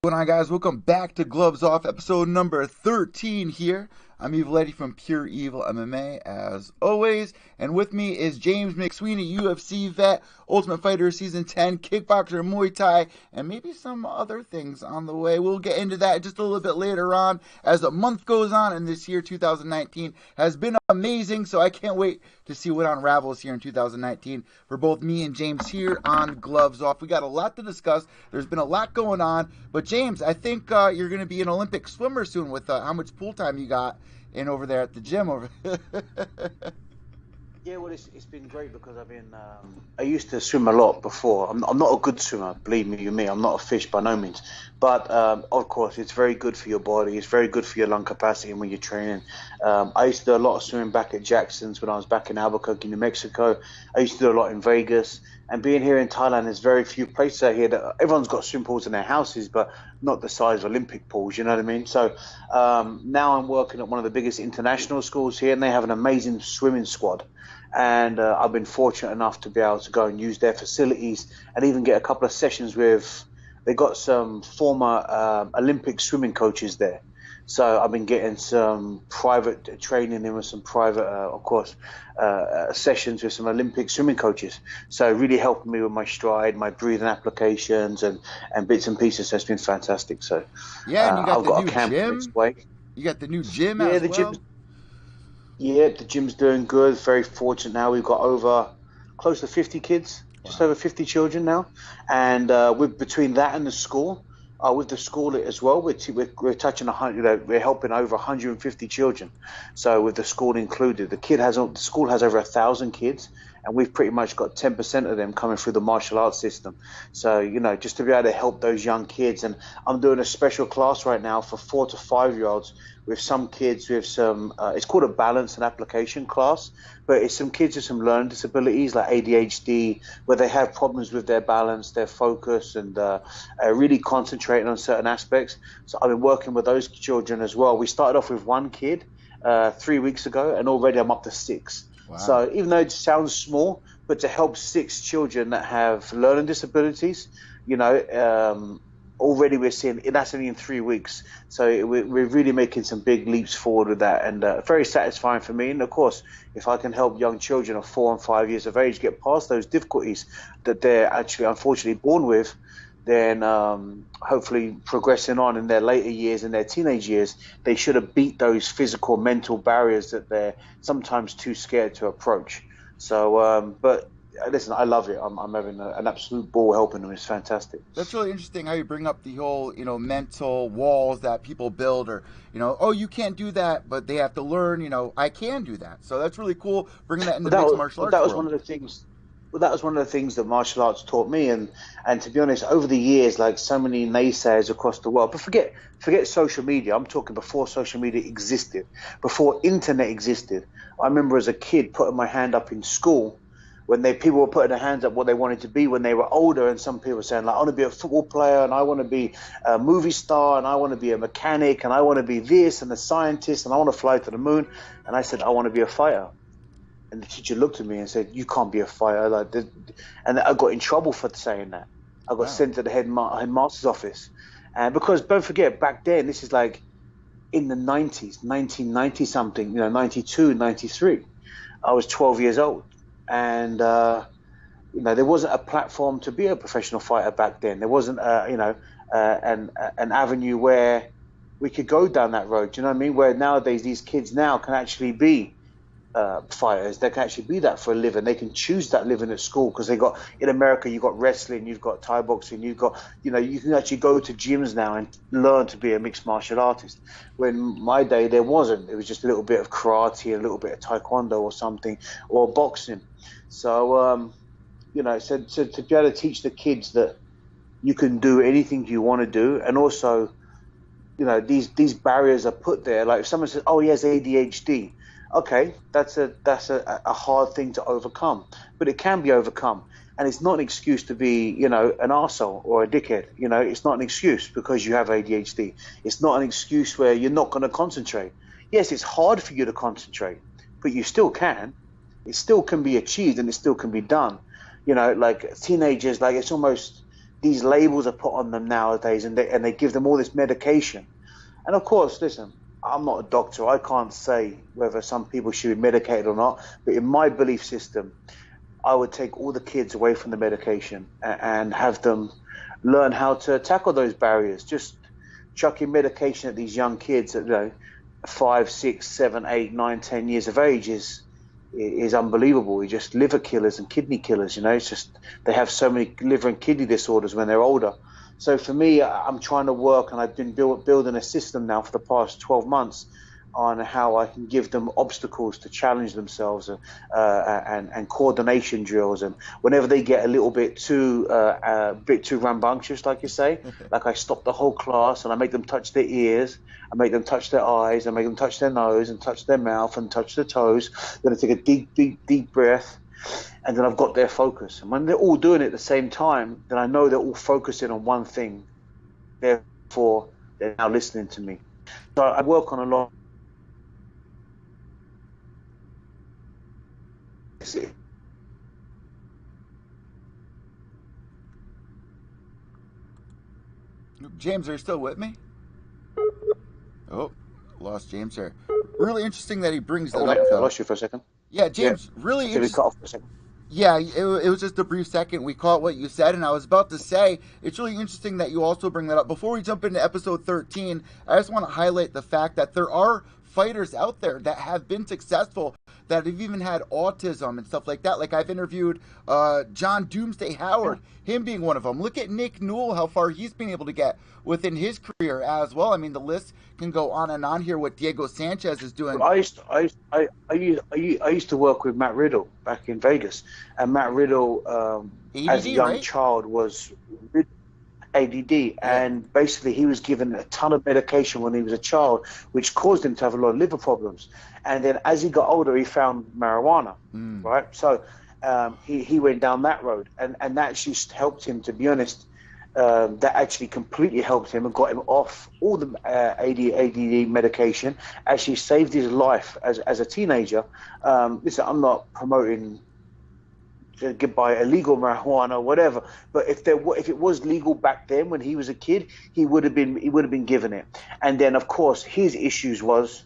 What's going on, guys? Welcome back to Gloves Off, episode number 13 here. I'm Evil Eddie from Pure Evil MMA, as always. And with me is James McSweeney, UFC vet, Ultimate Fighter Season 10, kickboxer, Muay Thai, and maybe some other things on the way. We'll get into that just a little bit later on as the month goes on, and this year, 2019, has been amazing, so I can't wait to see what unravels here in 2019 for both me and James here on Gloves Off. We got a lot to discuss. There's been a lot going on, but James, I think you're going to be an Olympic swimmer soon with how much pool time you got in over there at the gym over. Yeah, well, it's been great because I used to swim a lot before. I'm not a good swimmer, believe me. I'm not a fish by no means. But, of course, it's very good for your body. It's very good for your lung capacity when you're training. I used to do a lot of swimming back at Jackson's when I was back in Albuquerque, New Mexico. I used to do a lot in Vegas. And being here in Thailand, there's very few places out here that everyone's got swimming pools in their houses, but not the size of Olympic pools, you know what I mean? So now I'm working at one of the biggest international schools here, and they have an amazing swimming squad. And I've been fortunate enough to be able to go and use their facilities and even get a couple of sessions with, they got some former Olympic swimming coaches there. So I've been getting some private training in with some private, of course, sessions with some Olympic swimming coaches. So really helping me with my stride, my breathing applications and bits and pieces. So it's been fantastic. So yeah, and you got I've the got new a camp gym. next week. You got the new gym Yeah, as the well. The gym's doing good. Very fortunate now. We've got over close to 50 kids, just over 50 children now. And with between that and the school, with the school as well, we're touching 100. We're helping over 150 children. So with the school included, the school has over 1,000 kids, and we've pretty much got 10% of them coming through the martial arts system. So just to be able to help those young kids, and I'm doing a special class right now for 4 to 5 year olds with some kids with some. It's called a balance and application class, but it's some kids with some learning disabilities like ADHD, where they have problems with their balance, their focus, and really concentrating on certain aspects. So I've been working with those children as well. We started off with one kid 3 weeks ago, and already I'm up to 6. Wow. So even though it sounds small, but to help 6 children that have learning disabilities, already we're seeing that's only in 3 weeks. So we're really making some big leaps forward with that, and very satisfying for me. And of course, if I can help young children of 4 and 5 years of age get past those difficulties that they're actually unfortunately born with, then hopefully progressing on in their later years, in their teenage years, they should have beat those physical, mental barriers that they're sometimes too scared to approach. So, but listen, I love it. I'm having an absolute ball helping them. It's fantastic. That's really interesting how you bring up the whole, mental walls that people build, or, oh, you can't do that, but they have to learn, I can do that. So that's really cool, bringing that into the mixed martial arts That was world. one of the things. Well, that was one of the things that martial arts taught me, and to be honest, over the years, like so many naysayers across the world. But forget social media. I'm talking before social media existed, before internet existed. I remember as a kid putting my hand up in school when people were putting their hands up what they wanted to be when they were older, and some people were saying, like, I want to be a football player, and I want to be a movie star, and I want to be a mechanic, and I want to be this, and a scientist, and I want to fly to the moon. And I said, I want to be a fighter. And the teacher looked at me and said, you can't be a fighter. And I got in trouble for saying that. I got sent to the headmaster's office. And because, don't forget, back then, this is like in the 90s, 1990 something, 92, 93. I was 12 years old. And, there wasn't a platform to be a professional fighter back then. There wasn't, an avenue where we could go down that road. Do you know what I mean? Where nowadays these kids now can actually be fighters. They can actually be that for a living. They can choose that living at school, because they got, in America, you've got wrestling, you've got Thai boxing, you've got, you can actually go to gyms now and learn to be a mixed martial artist. When my day, there wasn't. It was just a little bit of karate, a little bit of taekwondo or something, or boxing. So, so to be able to teach the kids that you can do anything you want to do, and also, these barriers are put there. Like if someone says, oh, he has ADHD. Okay, that's a hard thing to overcome, but it can be overcome, and it's not an excuse to be, an arsehole or a dickhead. It's not an excuse because you have ADHD. It's not an excuse where you're not going to concentrate. Yes, it's hard for you to concentrate, but you still can. It still can be achieved, and it still can be done. Like teenagers, like it's almost these labels are put on them nowadays, and they give them all this medication. And of course, listen, I'm not a doctor. I can't say whether some people should be medicated or not. But in my belief system, I would take all the kids away from the medication and have them learn how to tackle those barriers. Just chucking medication at these young kids at 5, 6, 7, 8, 9, 10 years of age is unbelievable. It's just liver killers and kidney killers. It's just they have so many liver and kidney disorders when they're older. So for me, I'm trying to work, and I've been building a system now for the past 12 months on how I can give them obstacles to challenge themselves, and coordination drills. And whenever they get a little bit too rambunctious, like you say, like I stop the whole class and I make them touch their ears, I make them touch their eyes, I make them touch their nose and touch their mouth and touch their toes. Then I take a deep breath, and then I've got their focus. And when they're all doing it at the same time, then I know they're all focusing on one thing. Therefore, they're now listening to me. So I work on a lot. James, are you still with me? Oh, lost James here. Really interesting that he brings that up. I lost you for a second. Yeah, James, really interesting. Cut off for a second. Yeah, it was just a brief second. We caught what you said, and I was about to say, it's really interesting that you also bring that up. Before we jump into episode 13, I just want to highlight the fact that there are fighters out there that have been successful, that have even had autism and stuff like that. Like I've interviewed John Doomsday Howard, him being one of them. Look at Nick Newell, how far he's been able to get within his career as well. I mean, the list can go on and on here, what Diego Sanchez is doing. I used to work with Matt Riddle back in Vegas, and Matt Riddle, ADD, as a young right? child, was ADD, and basically he was given a ton of medication when he was a child, which caused him to have a lot of liver problems. And then as he got older, he found marijuana, right? So he went down that road, and that actually helped him, to be honest. That actually completely helped him and got him off all the ADD medication. Actually saved his life as a teenager. Listen, I'm not promoting to get by illegal marijuana or whatever, but if it was legal back then when he was a kid, he would have been given it. And then of course his issues was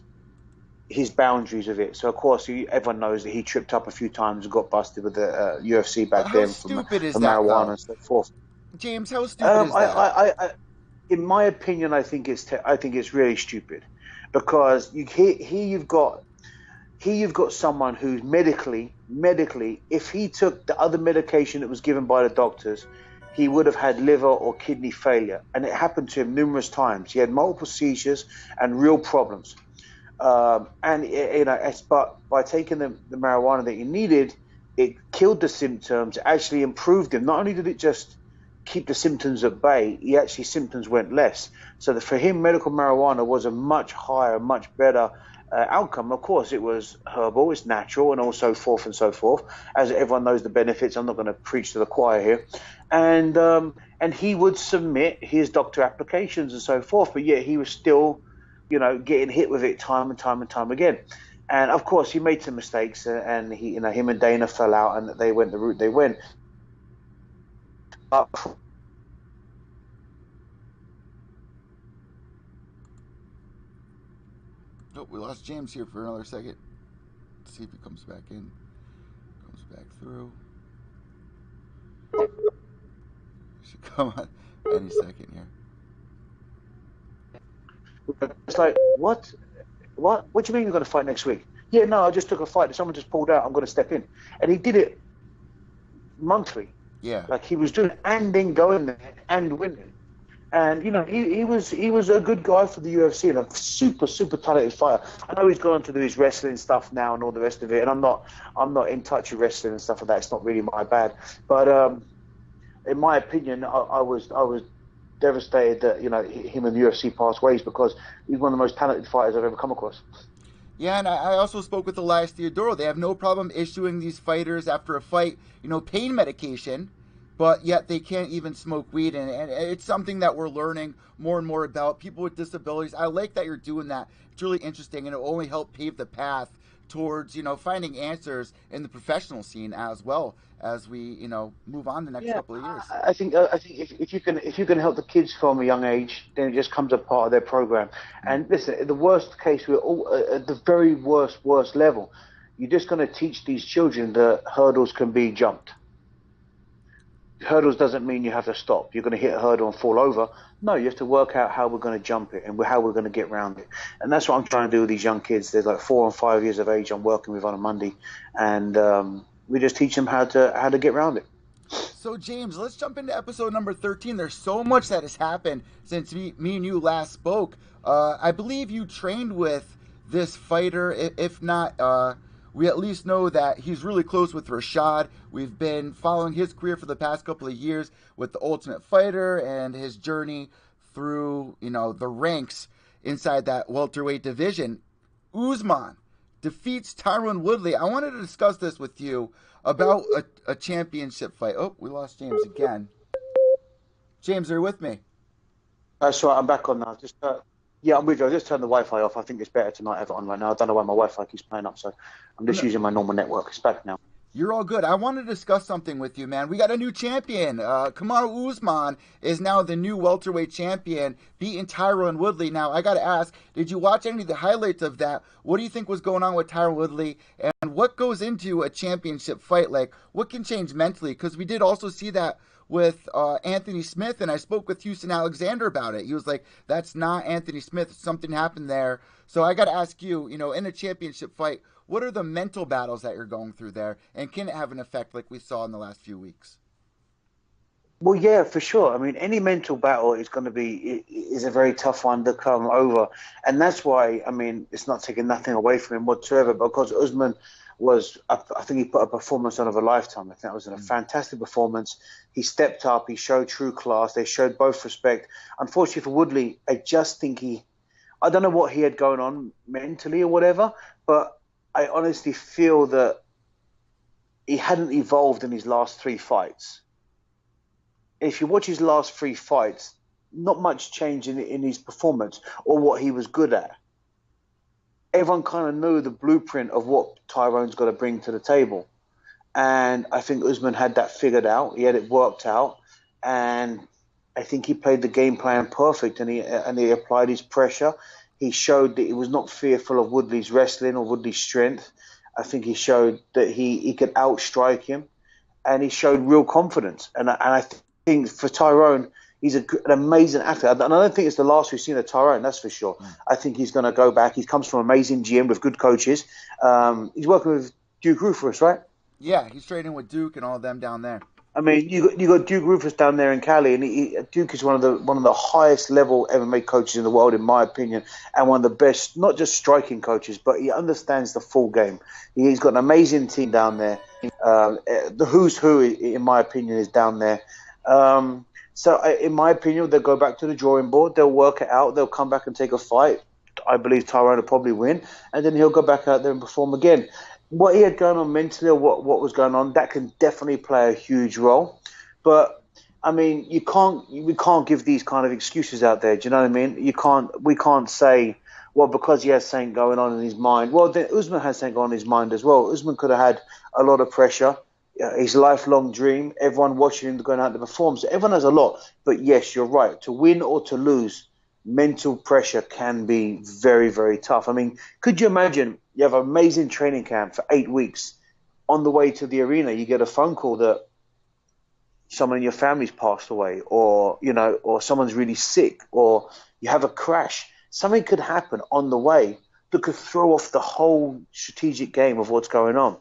his boundaries of it. So of course everyone knows that he tripped up a few times and got busted with the UFC back then for marijuana and so forth. James, how stupid is that? In my opinion, I think it's really stupid, because you've got someone who's medically, if he took the other medication that was given by the doctors, he would have had liver or kidney failure, and it happened to him numerous times. He had multiple seizures and real problems, but by taking the marijuana that he needed, it killed the symptoms, actually improved him. Not only did it just keep the symptoms at bay, symptoms went less. So for him, medical marijuana was a much higher, much better outcome. Of course, it was herbal, it's natural, and also forth and so forth. As everyone knows the benefits, I'm not going to preach to the choir here. And he would submit his doctor applications and so forth, but yet he was still, getting hit with it time and time again. And of course, he made some mistakes, and him and Dana fell out, and they went the route they went. Oh, we lost James here for another second. Let's see if he comes back in. Comes back through. Should come on any second here. It's like, what do you mean you're going to fight next week? Yeah, no, I just took a fight. Someone just pulled out. I'm going to step in. And he did it monthly. Yeah. Like he was doing, and then going there and winning. And he was a good guy for the UFC and a super talented fighter. I know he's gone on to do his wrestling stuff now and all the rest of it, and I'm not in touch with wrestling and stuff like that. It's not really my bad. But in my opinion, I was devastated that him and the UFC passed ways, because he's one of the most talented fighters I've ever come across. Yeah, and I also spoke with Elias Theodoro. They have no problem issuing these fighters after a fight, pain medication, but yet they can't even smoke weed. And it's something that we're learning more and more about. People with disabilities, I like that you're doing that. It's really interesting, and it will only help pave the path towards, finding answers in the professional scene as well as we, move on the next Yeah, couple of years. I think if you can help the kids from a young age, then it just comes a part of their program. Mm. And listen, in the worst case, we're all at the very worst level. You're just going to teach these children that hurdles can be jumped. Hurdles doesn't mean you have to stop. You're going to hit a hurdle and fall over. No, you have to work out how we're going to jump it and how we're going to get around it. And that's what I'm trying to do with these young kids. They're like 4 and 5 years of age. I'm working with on a Monday, and we just teach them how to get around it. So, James, let's jump into episode number 13. There's so much that has happened since me and you last spoke. I believe you trained with this fighter. If not, we at least know that he's really close with Rashad. We've been following his career for the past couple of years with the Ultimate Fighter and his journey through, the ranks inside that welterweight division. Usman defeats Tyron Woodley. I wanted to discuss this with you about a championship fight. Oh, we lost James again. James, are you with me? That's right. I'm back on now. Yeah, I'm with you. I just turned the Wi-Fi off. I think it's better to not have it on right now. I don't know why my Wi-Fi keeps playing up, so I'm just using my normal network. It's back now. You're all good. I want to discuss something with you, man. We got a new champion. Kamaru Usman is now the new welterweight champion, beating Tyron Woodley. Now, I got to ask, did you watch any of the highlights of that? What do you think was going on with Tyron Woodley? And what goes into a championship fight? Like, what can change mentally? Because we did also see that with Anthony Smith, and I spoke with Houston Alexander about it. He was like, that's not Anthony Smith. Something happened there. So I got to ask you, in a championship fight, what are the mental battles that you're going through there, and can it have an effect like we saw in the last few weeks? Well, yeah, for sure. I mean, any mental battle is a very tough one to come over, and that's why, I mean, it's not taking nothing away from him whatsoever, because Usman I think he put a performance on of a lifetime. I think that was a fantastic performance. He stepped up. He showed true class. They showed both respect. Unfortunately for Woodley, I just think I don't know what he had going on mentally or whatever, but I honestly feel that he hadn't evolved in his last 3 fights. If you watch his last 3 fights, not much change in his performance or what he was good at. Everyone kind of knew the blueprint of what Tyrone's got to bring to the table. And I think Usman had that figured out. He had it worked out. And I think he played the game plan perfect, and he applied his pressure. He showed that he was not fearful of Woodley's wrestling or Woodley's strength. I think he showed that he could outstrike him, and he showed real confidence. And I think for Tyrone, he's an amazing athlete. And I don't think it's the last we've seen of Tyrone, that's for sure. I think he's going to go back. He comes from an amazing gym with good coaches. He's working with Duke Rufus, right? Yeah, he's training with Duke and all of them down there. I mean, you got Duke Rufus down there in Cali, and Duke is one of the highest level MMA coaches in the world, in my opinion, and one of the best, not just striking coaches, but he understands the full game. He's got an amazing team down there. The who's who, in my opinion, is down there. So, in my opinion, they'll go back to the drawing board. They'll work it out. They'll come back and take a fight. I believe Tyrone will probably win, and then he'll go back out there and perform again. What he had going on mentally, or what was going on, that can definitely play a huge role. But I mean, we can't give these kind of excuses out there. Do you know what I mean? We can't say, well, because he has something going on in his mind. Well, then Usman has something going on in his mind as well. Usman could have had a lot of pressure. His lifelong dream, everyone watching him going out to perform. So everyone has a lot. But yes, you're right. To win or to lose, mental pressure can be very, very tough. I mean, could you imagine you have an amazing training camp for 8 weeks. On the way to the arena, you get a phone call that someone in your family's passed away, or someone's really sick, or you have a crash. Something could happen on the way that could throw off the whole strategic game of what's going on.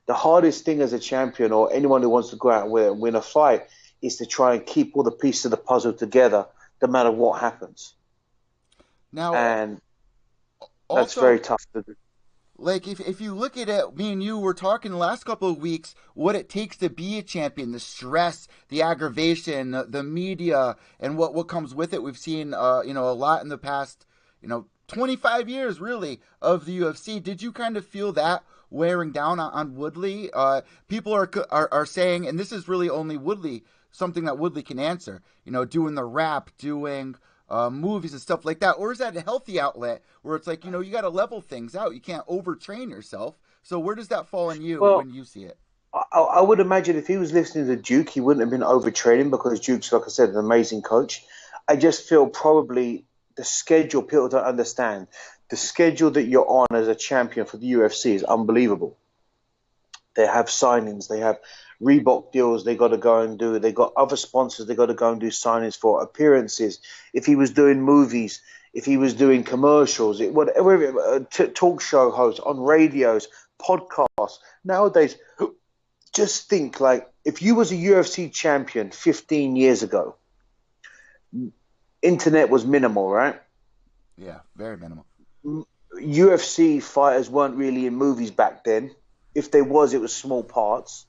The hardest thing as a champion, or anyone who wants to go out and win a fight, is to try and keep all the pieces of the puzzle together, no matter what happens. Now, and also, that's very tough to do. Like, if you look at it, me and you were talking the last couple of weeks, what it takes to be a champion, the stress, the aggravation, the media, and what comes with it. We've seen, a lot in the past, 25 years, really, of the UFC. Did you kind of feel that wearing down on Woodley? People are saying, and this is really only Woodley, something that Woodley can answer, doing the rap, doing movies and stuff like that? Or is that a healthy outlet where it's like, you know, you got to level things out. You can't overtrain yourself. So where does that fall on you Well, when you see it? I would imagine if he was listening to Duke, he wouldn't have been overtraining because Duke's, like I said, an amazing coach. I just feel probably the schedule people don't understand. The schedule that you're on as a champion for the UFC is unbelievable. They have signings, they have Reebok deals they got to go and do. They got other sponsors they got to go and do signings for, appearances. If he was doing movies, if he was doing commercials, whatever, talk show hosts on radios, podcasts. Nowadays, just think like if you was a UFC champion 15 years ago, internet was minimal, right? Yeah, very minimal. UFC fighters weren't really in movies back then. If they was, it was small parts.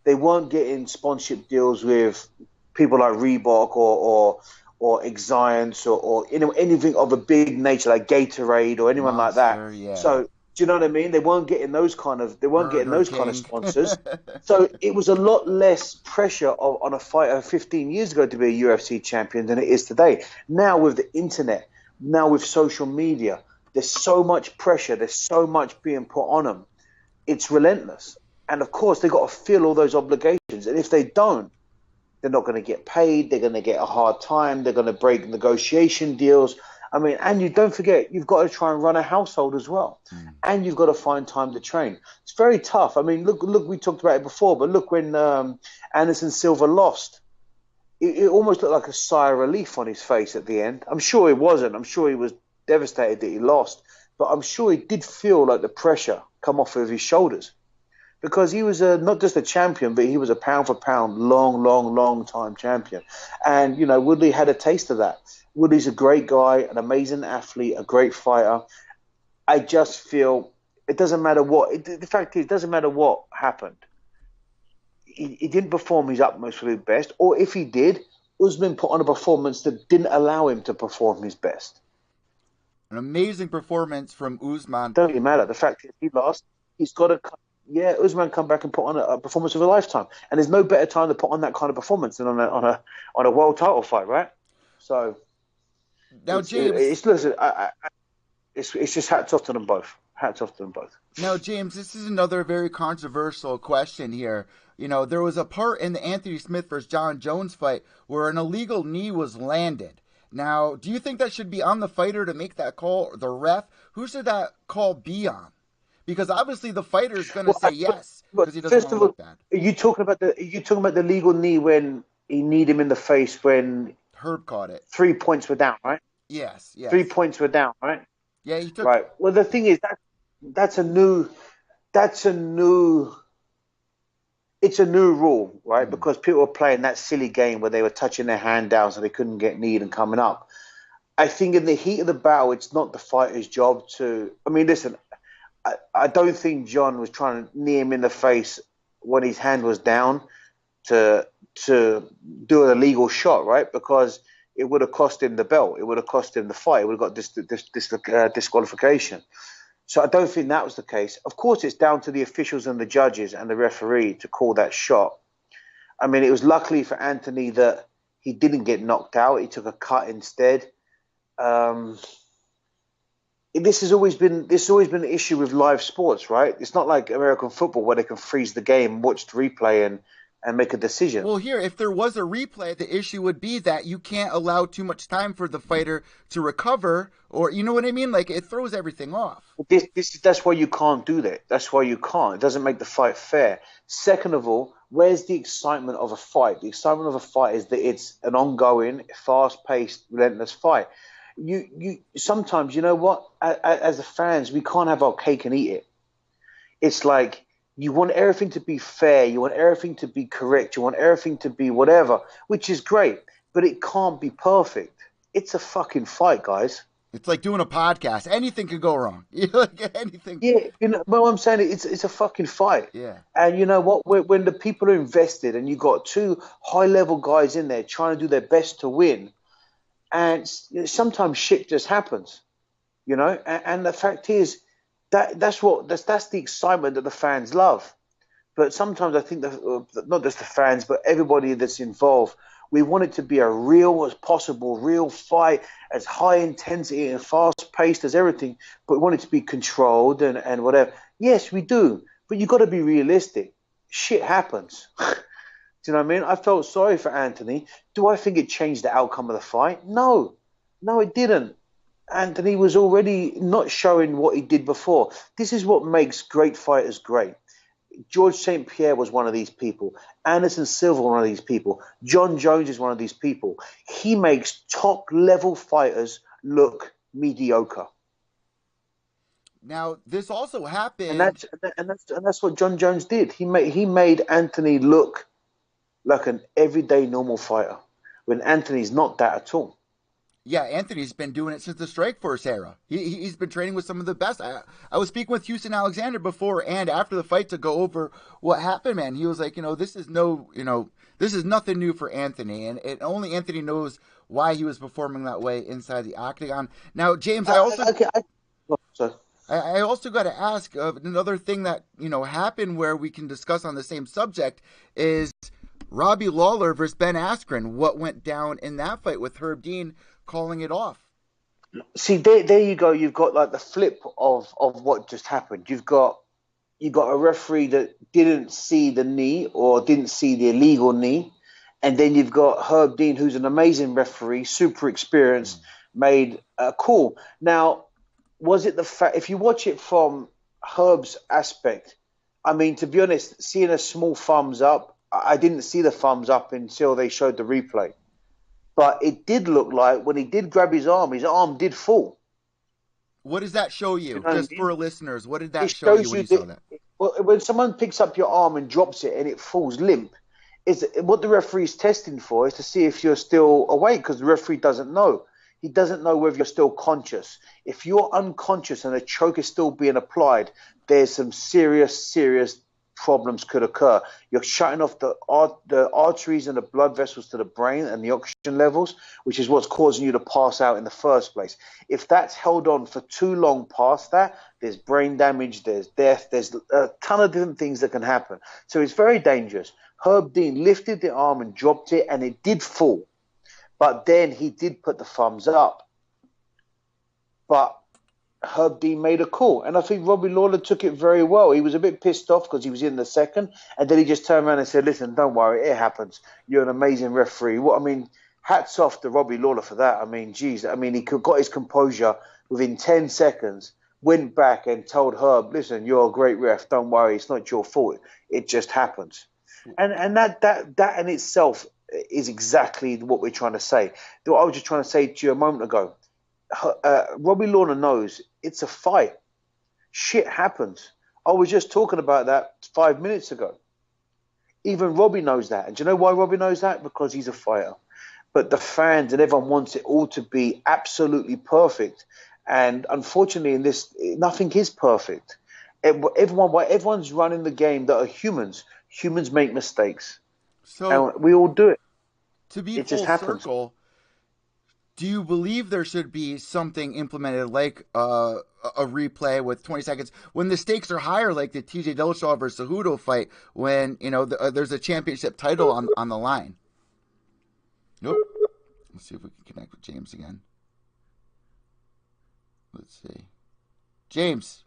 They weren't getting sponsorship deals with people like Reebok or Exiance or you know anything of a big nature like Gatorade or anyone like that. Monster, yeah. So do you know what I mean? They weren't getting those kind of Burger King. sponsors. So it was a lot less pressure on a fighter 15 years ago to be a UFC champion than it is today. Now with the internet, now with social media, there's so much pressure. There's so much being put on them. It's relentless. And of course, they've got to fill all those obligations. And if they don't, they're not going to get paid. They're going to get a hard time. They're going to break negotiation deals. I mean, and you don't forget, you've got to try and run a household as well. And you've got to find time to train. It's very tough. I mean, look, we talked about it before, but look when Anderson Silva lost, it almost looked like a sigh of relief on his face at the end. I'm sure he wasn't. I'm sure he was devastated that he lost. But I'm sure he did feel like the pressure come off of his shoulders. Because he was not just a champion, but he was a pound for pound, long time champion. And, you know, Woodley had a taste of that. Woodley's a great guy, an amazing athlete, a great fighter. I just feel it doesn't matter what. The fact is, it doesn't matter what happened. He didn't perform his utmost for his best. Or if he did, Usman put on a performance that didn't allow him to perform his best. An amazing performance from Usman. Don't really matter. The fact is, he lost. He's got to... Yeah, Usman come back and put on a performance of a lifetime, and there's no better time to put on that kind of performance than on a world title fight, right? So now, James, it's just hats off to them both. Hats off to them both. Now, James, this is another very controversial question here. You know, there was a part in the Anthony Smith versus John Jones fight where an illegal knee was landed. Now, do you think that should be on the fighter to make that call, or the ref? Who should that call be on? Because obviously the fighter's going to say yes because he doesn't want to look bad. Are you talking about the legal knee when he kneed him in the face when Herb caught it? 3 points were down, right? Yes. 3 points were down, right? Yeah, he took. Right. Well, the thing is it's a new rule, right? Because people were playing that silly game where they were touching their hand down so they couldn't get kneed and coming up. I think in the heat of the battle, it's not the fighter's job to. I mean, listen. I don't think John was trying to knee him in the face when his hand was down to do an illegal shot, right? Because it would have cost him the belt. It would have cost him the fight. It would have got disqualification. So I don't think that was the case. Of course, it's down to the officials and the judges and the referee to call that shot. I mean, it was luckily for Anthony that he didn't get knocked out. He took a cut instead. This has always been an issue with live sports, right? It's not like American football where they can freeze the game, watch the replay, and make a decision. Well, here, if there was a replay, the issue would be that you can't allow too much time for the fighter to recover, or you know what I mean? Like it throws everything off. That's why you can't do that. That's why you can't. It doesn't make the fight fair. Second of all, where's the excitement of a fight? The excitement of a fight is that it's an ongoing, fast-paced, relentless fight. You sometimes, you know what? As the fans, we can't have our cake and eat it. It's like you want everything to be fair. You want everything to be correct. You want everything to be whatever, which is great, but it can't be perfect. It's a fucking fight, guys. It's like doing a podcast. Anything could go wrong. Like anything. Yeah, you know, but what I'm saying it's a fucking fight. Yeah. And you know what? When the people are invested and you got two high-level guys in there trying to do their best to win, and sometimes shit just happens, you know. And the fact is that's the excitement that the fans love. But sometimes I think that not just the fans, but everybody that's involved, We want it to be a real as possible, real fight, as high intensity and fast paced as everything, but we want it to be controlled and whatever. Yes, we do, but you've got to be realistic. Shit happens. Do you know what I mean? I felt sorry for Anthony. Do I think it changed the outcome of the fight? No. No, it didn't. Anthony was already not showing what he did before. This is what makes great fighters great. George St. Pierre was one of these people. Anderson Silva, one of these people. John Jones is one of these people. He makes top-level fighters look mediocre. Now, this also happened, and that's what John Jones did. He made Anthony look like an everyday normal fighter, when Anthony's not that at all. Yeah, Anthony's been doing it since the Strikeforce era. He's been training with some of the best. I was speaking with Houston Alexander before and after the fight to go over what happened, man. He was like, this is nothing new for Anthony, and only Anthony knows why he was performing that way inside the octagon. Now, James, I also got to ask another thing that happened where we can discuss on the same subject is Robbie Lawler versus Ben Askren. What went down in that fight with Herb Dean calling it off? See, there you go. You've got like the flip of what just happened. You've got a referee that didn't see the knee or didn't see the illegal knee, and then you've got Herb Dean, who's an amazing referee, super experienced, made a call. Now, was it the fact, if you watch it from Herb's aspect, I mean, to be honest, seeing a small thumbs up, I didn't see the thumbs up until they showed the replay. But it did look like when he did grab his arm did fall. What does that show you? Just for listeners, what did that show you when you saw that? Well, when someone picks up your arm and drops it and it falls limp, what the referee's testing for is to see if you're still awake, because the referee doesn't know. He doesn't know whether you're still conscious. If you're unconscious and a choke is still being applied, there's some serious problems could occur. You're shutting off the arteries and the blood vessels to the brain and the oxygen levels, which is what's causing you to pass out in the first place. If that's held on for too long past that, there's brain damage, there's death, there's a ton of different things that can happen. So it's very dangerous. Herb Dean lifted the arm and dropped it, and it did fall. But then he did put the thumbs up. But Herb Dean made a call, and I think Robbie Lawler took it very well. He was a bit pissed off because he was in the second, and then he just turned around and said, "Listen, don't worry, it happens. You're an amazing referee." Hats off to Robbie Lawler for that. I mean, geez, he got his composure within 10 seconds, went back and told Herb, "Listen, you're a great ref. Don't worry, it's not your fault. It just happens." And that in itself is exactly what we're trying to say. What I was just trying to say to you a moment ago. Robbie Lawler knows it's a fight. Shit happens. I was just talking about that 5 minutes ago. Even Robbie knows that. And do you know why Robbie knows that? Because he's a fighter. But the fans and everyone wants it all to be absolutely perfect. And unfortunately, in this, nothing is perfect. Everyone's running the game that are humans. Humans make mistakes. So and we all do it. To be full circle, do you believe there should be something implemented like a replay with 20 seconds when the stakes are higher, like the TJ Dillashaw versus Cejudo fight, when there's a championship title on the line? Nope. Let's see if we can connect with James again. Let's see. James.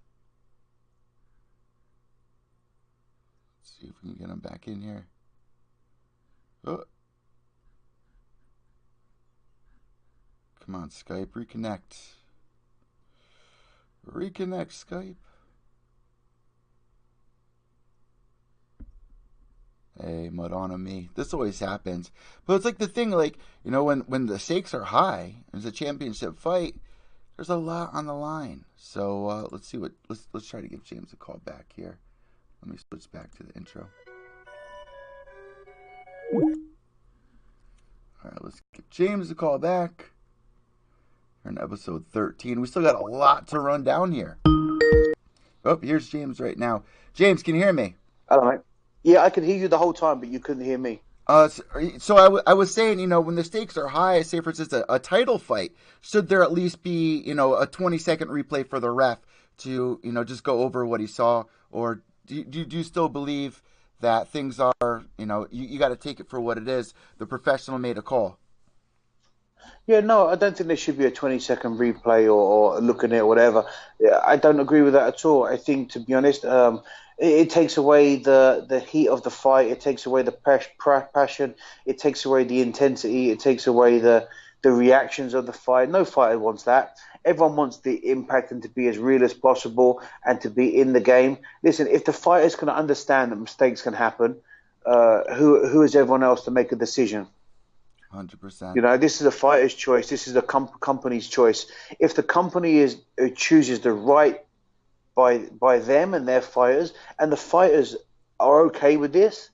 Let's see if we can get him back in here. Oh. Come on, Skype, reconnect. Reconnect, Skype. Hey, Madonna me. This always happens. But it's like the thing, when the stakes are high, there's a championship fight, there's a lot on the line. So let's try to give James a call back here. Let me switch back to the intro. All right, let's give James a call back. We're in episode 13. We still got a lot to run down here. Oh, here's James right now. James, can you hear me? Hello, mate. Yeah, I could hear you the whole time, but you couldn't hear me. So I was saying, when the stakes are high, say for instance a title fight, should there at least be, a 20-second replay for the ref to, just go over what he saw? Or do you still believe that things are, you got to take it for what it is. The professional made a call. Yeah, no, I don't think there should be a 20-second replay or looking at it or whatever. Yeah, I don't agree with that at all. I think, to be honest, it takes away the heat of the fight. It takes away the passion. It takes away the intensity. It takes away the reactions of the fight. No fighter wants that. Everyone wants the impact and to be as real as possible and to be in the game. Listen, if the fighters can understand that mistakes can happen, who is everyone else to make a decision? 100%. You know, this is a fighter's choice. This is a company's choice. If the company chooses the right by them and their fighters, and the fighters are okay with this,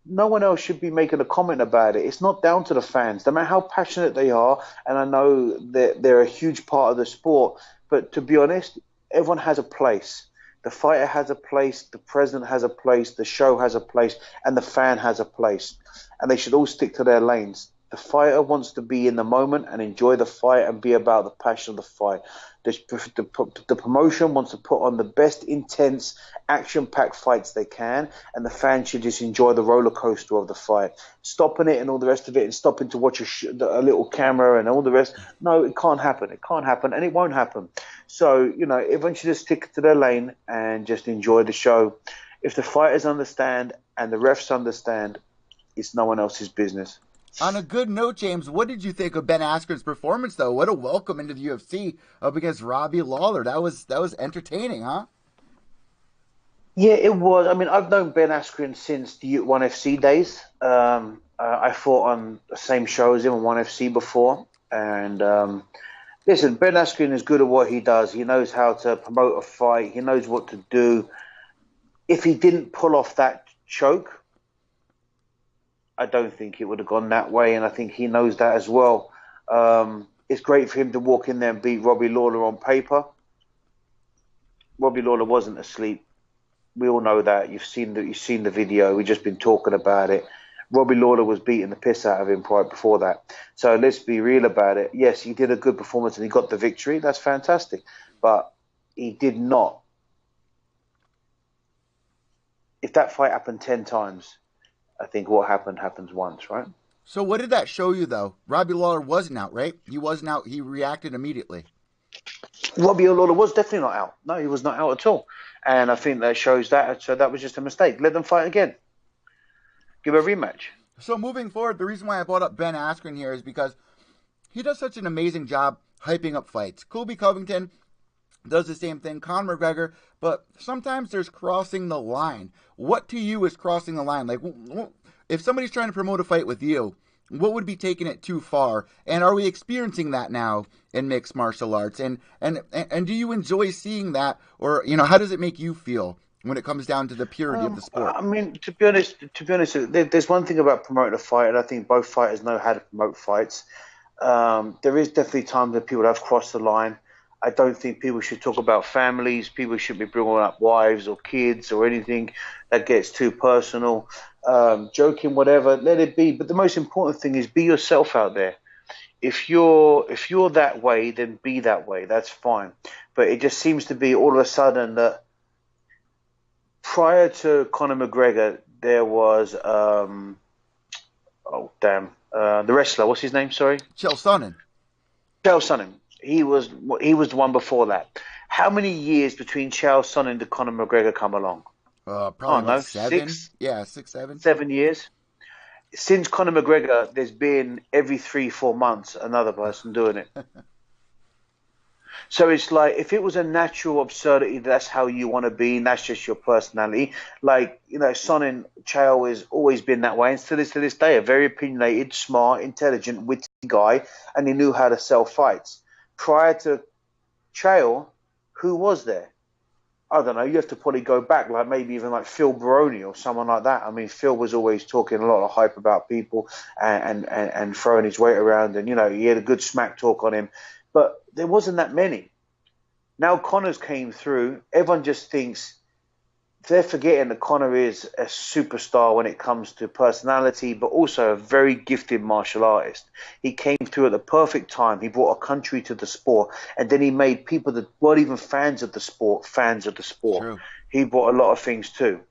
no one else should be making a comment about it. It's not down to the fans, no matter how passionate they are. And I know that they're a huge part of the sport, but to be honest, everyone has a place. The fighter has a place, the president has a place, the show has a place, and the fan has a place. And they should all stick to their lanes. The fighter wants to be in the moment and enjoy the fight and be about the passion of the fight. The promotion wants to put on the best intense, action-packed fights they can, and the fans should just enjoy the roller coaster of the fight. Stopping it and all the rest of it and stopping to watch a little camera and all the rest. No, it can't happen. It can't happen, and it won't happen. So, everyone should just stick to their lane and just enjoy the show. If the fighters understand and the refs understand, it's no one else's business. On a good note, James, what did you think of Ben Askren's performance, though? What a welcome into the UFC up against Robbie Lawler. That was entertaining, huh? Yeah, it was. I mean, I've known Ben Askren since the ONE FC days. I fought on the same show as him on ONE FC before. And listen, Ben Askren is good at what he does. He knows how to promote a fight. He knows what to do. If he didn't pull off that choke, I don't think it would have gone that way, and I think he knows that as well. It's great for him to walk in there and beat Robbie Lawler on paper. Robbie Lawler wasn't asleep. We all know that. You've seen the video. We've just been talking about it. Robbie Lawler was beating the piss out of him right before that. So let's be real about it. Yes, he did a good performance and he got the victory. That's fantastic. But he did not. If that fight happened 10 times, I think what happens once, right? So what did that show you, though? Robbie Lawler wasn't out, right? He wasn't out. He reacted immediately. Robbie Lawler was definitely not out. No, he was not out at all. And I think that shows that. So that was just a mistake. Let them fight again. Give a rematch. So moving forward, the reason why I brought up Ben Askren here is because he does such an amazing job hyping up fights. Colby Covington does the same thing, Conor McGregor, but sometimes there's crossing the line. What to you is crossing the line? Like, if somebody's trying to promote a fight with you, what would be taking it too far? And are we experiencing that now in mixed martial arts? And do you enjoy seeing that? Or, how does it make you feel when it comes down to the purity of the sport? I mean, to be honest, there's one thing about promoting a fight, and I think both fighters know how to promote fights. There is definitely times that people have crossed the line. I don't think people should talk about families. People should be bringing up wives or kids or anything that gets too personal. Joking, whatever, let it be. But the most important thing is be yourself out there. If you're that way, then be that way. That's fine. But it just seems to be all of a sudden that prior to Conor McGregor, there was the wrestler. What's his name? Sorry, Chael Sonnen. Chael Sonnen. He was the one before that. How many years between Chael Sonnen and Conor McGregor come along? Probably 7. 6? Yeah, 6, 7. 7 years. Since Conor McGregor, there's been every 3-4 months another person doing it. So it's like, if it was a natural absurdity, that's how you want to be, and that's just your personality. Like, Sonnen, Chael has always been that way, and still is to this day, a very opinionated, smart, intelligent, witty guy, and he knew how to sell fights. Prior to Chael, who was there? I don't know. You have to probably go back, like maybe even like Phil Baroni or someone like that. I mean, Phil was always talking a lot of hype about people and throwing his weight around, and he had a good smack talk on him. But there wasn't that many. Now Conor's came through. Everyone just thinks they're forgetting that Conor is a superstar when it comes to personality, but also a very gifted martial artist. He came through at the perfect time. He brought a country to the sport, and then he made people that weren't even fans of the sport, fans of the sport. True. He brought a lot of things too.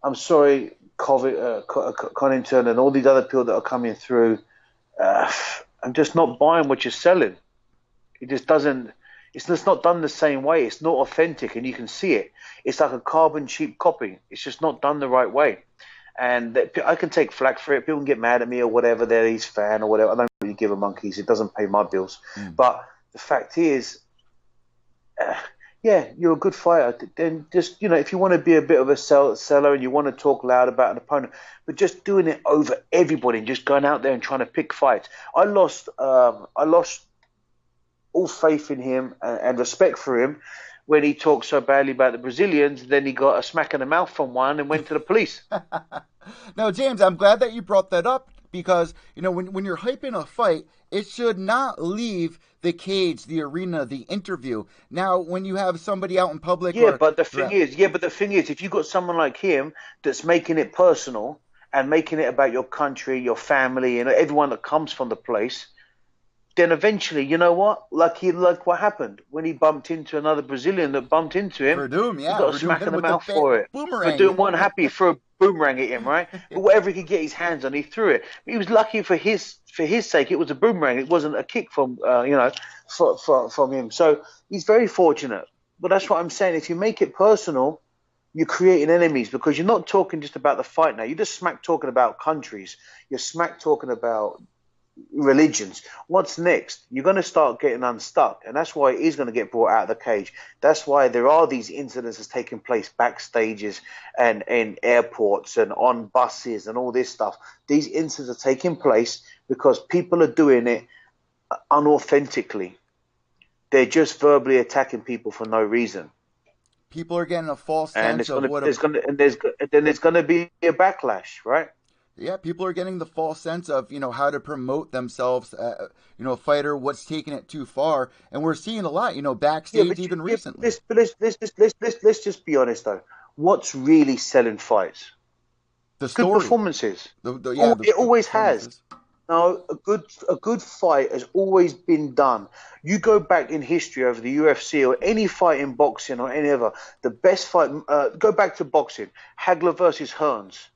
I'm sorry, Connington and all these other people that are coming through. Uh, I'm just not buying what you're selling. It just doesn't. It's just not done the same way. It's not authentic, and you can see it. It's like a carbon cheap copy. It's just not done the right way. And I can take flack for it. People can get mad at me or whatever. They're his fan or whatever. I don't really give a monkeys. It doesn't pay my bills. But the fact is, uh, yeah, you're a good fighter. Then just, if you want to be a bit of a seller and you want to talk loud about an opponent, but just doing it over everybody and just going out there and trying to pick fights. I lost all faith in him and respect for him when he talked so badly about the Brazilians. Then he got a smack in the mouth from one and went to the police. No, James, I'm glad that you brought that up because, when you're hyping a fight, it should not leave the cage, the arena, the interview. Now, when you have somebody out in public Yeah, or... but the thing is, if you got someone like him that's making it personal and making it about your country, your family, and everyone that comes from the place, then eventually, you know what? Like what happened when he bumped into another Brazilian that bumped into him. Verdum, He yeah, got a Verdum smack hit in him the with the mouth for it. boomerang. Verdun wasn't happy, threw a boomerang at him, right? But whatever he could get his hands on, he threw it. He was lucky for his sake. It was a boomerang. It wasn't a kick from from him. So he's very fortunate. But that's what I'm saying. If you make it personal, you're creating enemies because you're not talking just about the fight now. You're just smack talking about countries. You're smack talking about religions. What's next? You're going to start getting unstuck, and that's why he's going to get brought out of the cage. That's why there are these incidents that's taking place backstages and in airports and on buses and all this stuff. These incidents are taking place because people are doing it unauthentically. They're just verbally attacking people for no reason. People are getting a false And sense of what there's going to be a backlash, right? Yeah, people are getting the false sense of, how to promote themselves, a fighter, what's taking it too far. And we're seeing a lot, backstage even recently. Let's just be honest, though. What's really selling fights? The Good story. performances. The It always has. No, a good fight has always been done. You go back in history over the UFC or any fight in boxing or any other, the best fight, go back to boxing, Hagler versus Hearns.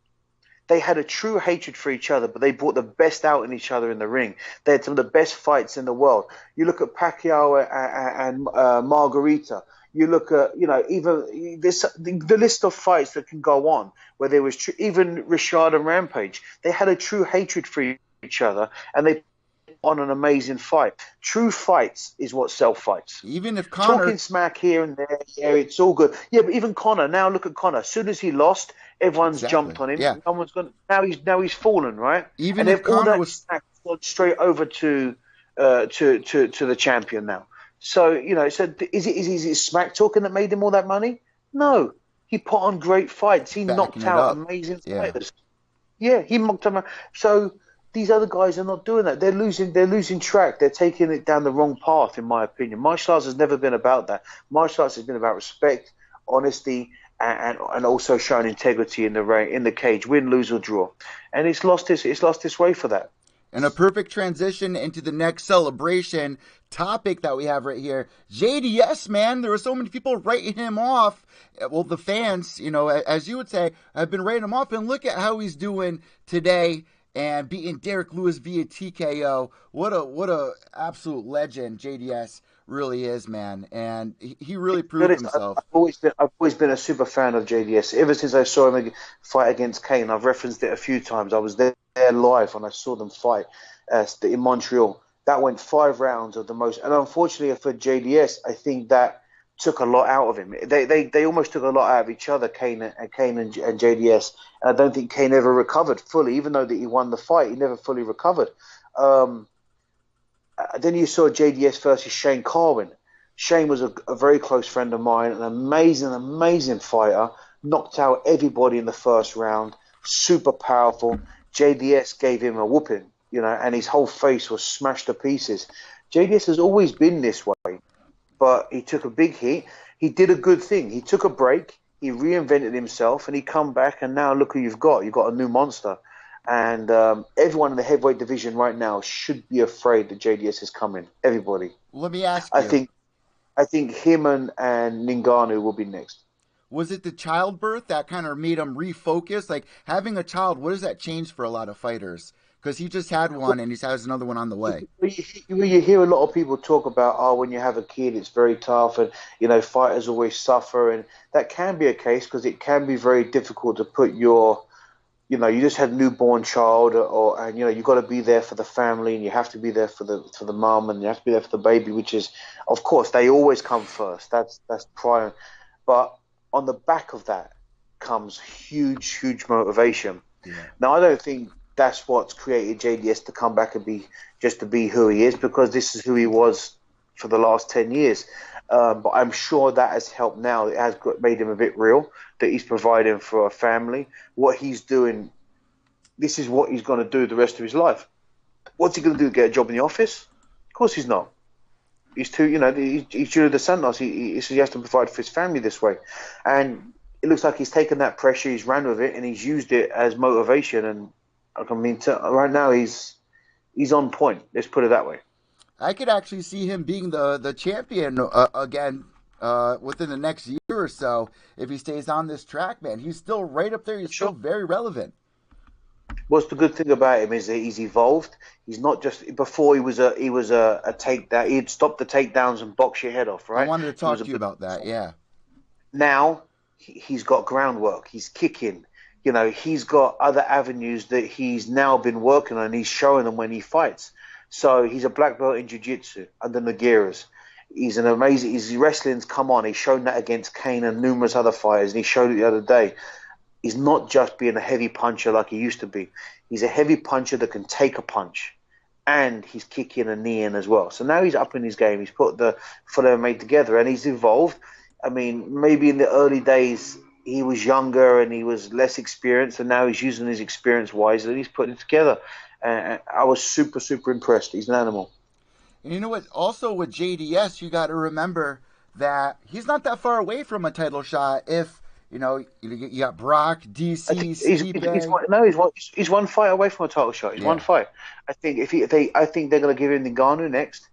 They had a true hatred for each other, but they brought the best out in each other in the ring. They had some of the best fights in the world. You look at Pacquiao and Margarita. You look at, even this, the list of fights that can go on, where there was even Rashad and Rampage. They had a true hatred for each other, and they on an amazing fight. True fights is what sell fights. Even if Conor... Talking smack here and there, yeah, it's all good. Yeah, but even Conor, now look at Conor. As soon as he lost, everyone's jumped on him. Yeah. No one's gone. Now he's fallen, right? Even and if Conor was... smack gone straight over to the champion now. So, so is it smack talking that made him all that money? No. He put on great fights. He knocked out amazing fighters. Yeah, he knocked them out. So these other guys are not doing that. They're losing track. They're taking it down the wrong path, in my opinion. Martial arts has never been about that. Martial arts has been about respect, honesty, and also showing integrity in the cage, win, lose or draw. And it's lost its way for that. And a perfect transition into the next celebration topic that we have right here. JDS, man, there were so many people writing him off. Well, the fans, as you would say, have been writing him off. And look at how he's doing today and beating Derek Lewis via TKO. What a absolute legend JDS really is, man. And he really proved himself. I've always been a super fan of JDS. Ever since I saw him fight against Kane, I've referenced it a few times. I was there live when I saw them fight in Montreal. That went 5 rounds of the most. And unfortunately for JDS, I think that took a lot out of him. They almost took a lot out of each other, Kane and JDS. And I don't think Kane ever recovered fully, even though that he won the fight. He never fully recovered. Then you saw JDS versus Shane Carwin. Shane was a very close friend of mine, an amazing fighter. Knocked out everybody in the first round. Super powerful. JDS gave him a whooping, and his whole face was smashed to pieces. JDS has always been this way, but he took a big hit. He did a good thing. He took a break. He reinvented himself, and he come back, and now look who you've got. You've got a new monster. And everyone in the heavyweight division right now should be afraid that JDS is coming. Everybody. Let me ask you. I think him and Ngannou will be next. Was it the childbirth that kind of made him refocus? Like having a child, what does that change for a lot of fighters? Because he just had one and he has another one on the way. You hear a lot of people talk about, oh, when you have a kid, it's very tough, and fighters always suffer, and that can be a case because it can be very difficult to put your, you just had a newborn child, and you got to be there for the family, and you have to be there for the mum, and you have to be there for the baby, which is, of course, they always come first. That's prior, but on the back of that comes huge motivation. Yeah. Now, I don't think that's what's created JDS to come back and to be who he is, because this is who he was for the last 10 years. But I'm sure that has helped now. It has made him a bit real, that he's providing for a family. What he's doing, this is what he's going to do the rest of his life. What's he going to do, get a job in the office? Of course he's not. He's too, he's Julius dos Santos. He has to provide for his family this way. And it looks like he's taken that pressure, he's ran with it, and he's used it as motivation. And I mean, right now he's on point. Let's put it that way. I could actually see him being the champion again within the next year or so if he stays on this track, man. He's still right up there. He's still very relevant. What's the good thing about him is that he's evolved. He's not just, before he was a takedown. He'd stop the takedowns and box your head off, right? I wanted to talk to you about that. Yeah. Now he's got groundwork. He's kicking. He's got other avenues that he's now been working on. He's showing them when he fights. So he's a black belt in jiu-jitsu under Nogueiras. He's an amazing. His wrestling's come on. He's shown that against Kane and numerous other fighters, and he showed it the other day. He's not just being a heavy puncher like he used to be. He's a heavy puncher that can take a punch, and he's kicking a knee in as well. So now he's up in his game. He's put the full MMA together, and he's evolved. I mean, maybe in the early days he was younger and he was less experienced, and now he's using his experience wisely. He's putting it together. I was super impressed. He's an animal. And you know what? Also with JDS, you got to remember that he's not that far away from a title shot. If you got Brock, DC, he's one fight away from a title shot. He's one fight. I think I think they're going to give him Ngannou next,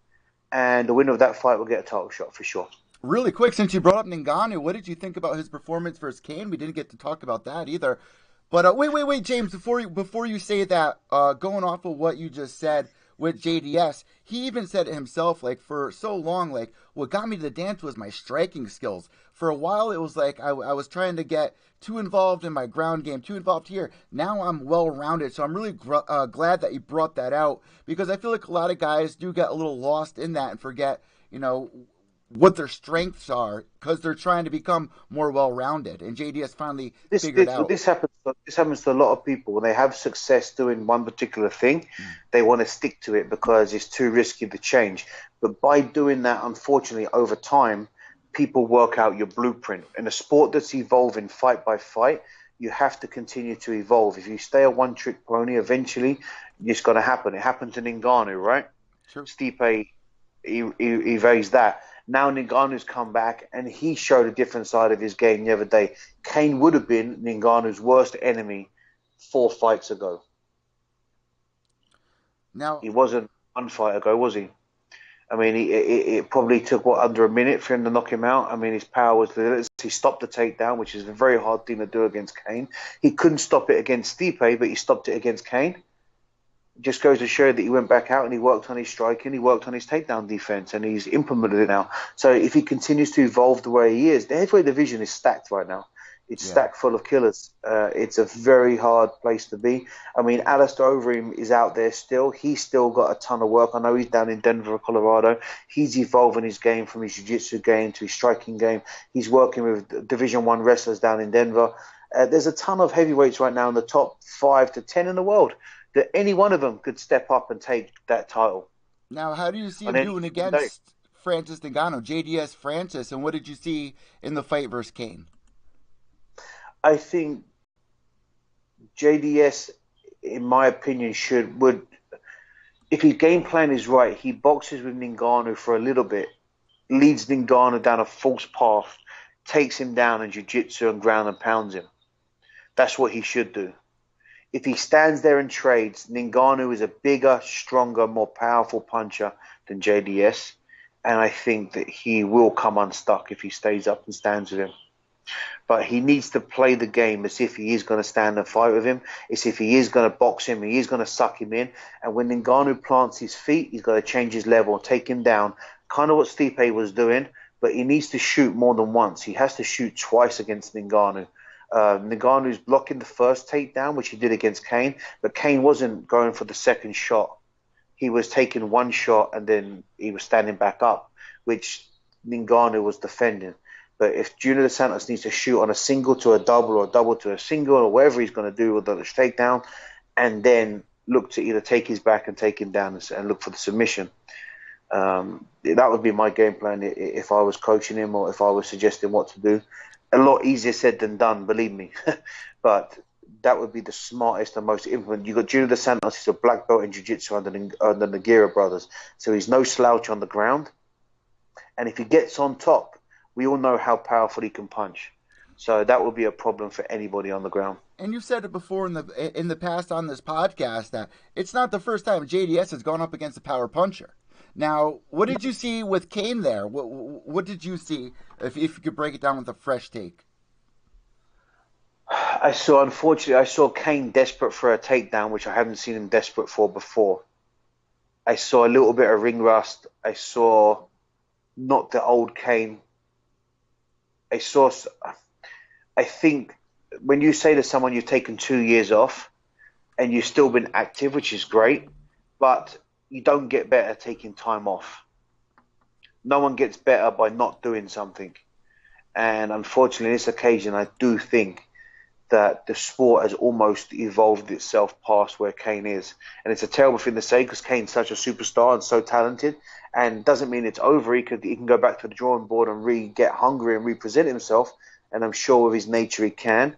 and the winner of that fight will get a title shot for sure. Really quick, since you brought up Ngannou, what did you think about his performance versus Kane? We didn't get to talk about that either. But wait, James, before you say that, going off of what you just said with JDS, he even said it himself, like, for so long, like, what got me to the dance was my striking skills. For a while, it was like I was trying to get too involved in my ground game, too involved here. Now I'm well-rounded, so I'm really glad that you brought that out, because I feel like a lot of guys do get a little lost in that and forget, what their strengths are, because they're trying to become more well-rounded. And JDS finally figured out. This happens to a lot of people. When they have success doing one particular thing, they want to stick to it because it's too risky to change. But by doing that, unfortunately, over time, people work out your blueprint. In a sport that's evolving fight by fight, you have to continue to evolve. If you stay a one-trick pony, eventually it's going to happen. It happened to Ngannou, right? Sure. Stipe evades that. Now Ngannou's come back, and he showed a different side of his game the other day. Kane would have been Ngannou's worst enemy 4 fights ago. Now he wasn't 1 fight ago, was he? I mean, it probably took, under a minute for him to knock him out. I mean, his power was relentless. He stopped the takedown, which is a very hard thing to do against Kane. He couldn't stop it against Stipe, but he stopped it against Kane. Just goes to show that he went back out and he worked on his striking, he worked on his takedown defense, and he's implemented it now. So if he continues to evolve the way he is, the heavyweight division is stacked right now. It's stacked full of killers. It's a very hard place to be. I mean, Alistair Overeem is out there still. He's still got a ton of work. I know he's down in Denver, Colorado. He's evolving his game from his jiu-jitsu game to his striking game. He's working with Division I wrestlers down in Denver. There's a ton of heavyweights right now in the top 5 to 10 in the world, that any one of them could step up and take that title. Now, how do you see him doing against Francis Ngannou, JDS Francis, and what did you see in the fight versus Kane? I think JDS, in my opinion, would, if his game plan is right, he boxes with Ngannou for a little bit, leads Ngannou down a false path, takes him down in jiu-jitsu and ground and pounds him. That's what he should do. If he stands there and trades, Ngannou is a bigger, stronger, more powerful puncher than JDS. And I think that he will come unstuck if he stays up and stands with him. But he needs to play the game as if he is going to stand and fight with him, as if he is going to box him, he is going to suck him in. And when Ngannou plants his feet, he's got to change his level, take him down. Kind of what Stipe was doing, but he needs to shoot more than once. He has to shoot twice against Ngannou. Ngannou's blocking the first takedown, which he did against Kane, but Kane wasn't going for the second shot. He was taking one shot and then he was standing back up, which Ngannou was defending. But if Junior Dos Santos needs to shoot on a single to a double or a double to a single or whatever he's going to do with the takedown, and then look to either take his back and take him down and look for the submission, that would be my game plan if I was coaching him or if I was suggesting what to do. A lot easier said than done, believe me. But that would be the smartest and most implement. You got Junior Dos Santos, he's a black belt in jiu-jitsu under the Nogueira brothers, so he's no slouch on the ground. And if he gets on top, we all know how powerful he can punch. So that would be a problem for anybody on the ground. And you've said it before in the past on this podcast that it's not the first time JDS has gone up against a power puncher. Now, what did you see with Kane there? What did you see, if you could break it down with a fresh take? Unfortunately, I saw Kane desperate for a takedown, which I haven't seen him desperate for before. I saw a little bit of ring rust. I saw not the old Kane. I think when you say to someone you've taken 2 years off and you've still been active, which is great, but you don't get better taking time off. No one gets better by not doing something. And unfortunately, on this occasion, I do think that the sport has almost evolved itself past where Kane is. And it's a terrible thing to say because Kane's such a superstar and so talented, and doesn't mean it's over. He can go back to the drawing board and get hungry and represent himself. And I'm sure with his nature he can,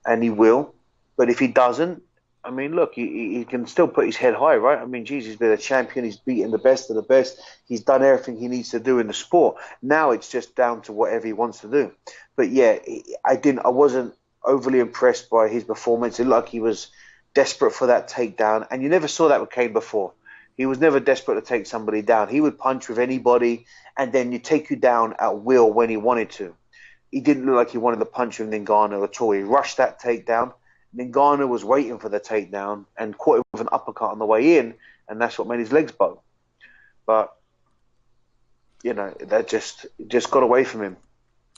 and he will. But if he doesn't, I mean, look, he can still put his head high, right? I mean, geez, he's been a champion. He's beaten the best of the best. He's done everything he needs to do in the sport. Now it's just down to whatever he wants to do. But yeah, I wasn't overly impressed by his performance. It looked like he was desperate for that takedown, and you never saw that with Kane before. He was never desperate to take somebody down. He would punch with anybody, and then you take you down at will when he wanted to. He didn't look like he wanted to punch with Ngannou at all. He rushed that takedown. Ngannou was waiting for the takedown and caught him with an uppercut on the way in, and that's what made his legs bow. But, you know, that just got away from him.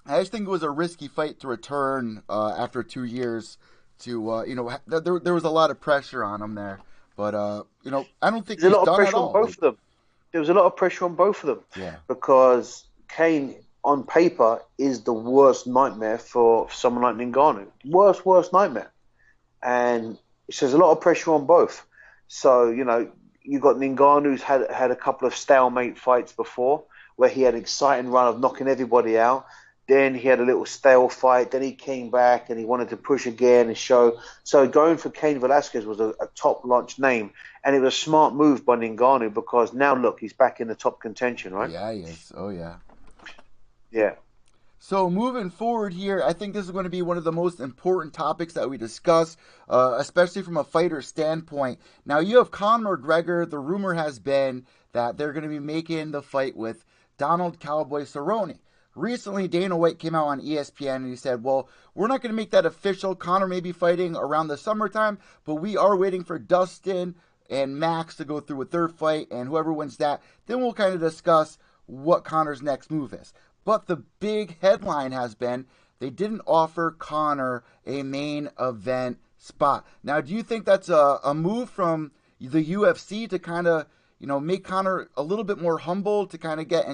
I just think it was a risky fight to return after 2 years to, there was a lot of pressure on him there. But, I don't think there's he's a lot of done pressure at all. on both of them. There was a lot of pressure on both of them. Yeah. Because Kane, on paper, is the worst nightmare for someone like Ngannou. Worst nightmare. And there's a lot of pressure on both. So, you got Ngannou who's had a couple of stalemate fights before where he had an exciting run of knocking everybody out. Then he had a little stale fight. Then he came back and he wanted to push again and show. So going for Cain Velasquez was a top-notch name. And it was a smart move by Ngannou because now, look, he's back in the top contention, right? Yeah, he is. Oh, yeah. Yeah. So moving forward here, I think this is going to be one of the most important topics that we discuss, especially from a fighter standpoint. Now, you have Conor McGregor. The rumor has been that they're going to be making the fight with Donald Cowboy Cerrone. Recently, Dana White came out on ESPN and he said, well, we're not going to make that official. Conor may be fighting around the summertime, but we are waiting for Dustin and Max to go through a third fight, and whoever wins that, then we'll kind of discuss what Conor's next move is. But the big headline has been they didn't offer Conor a main event spot. Now, do you think that's a move from the UFC to kind of, make Conor a little bit more humble, to kind of get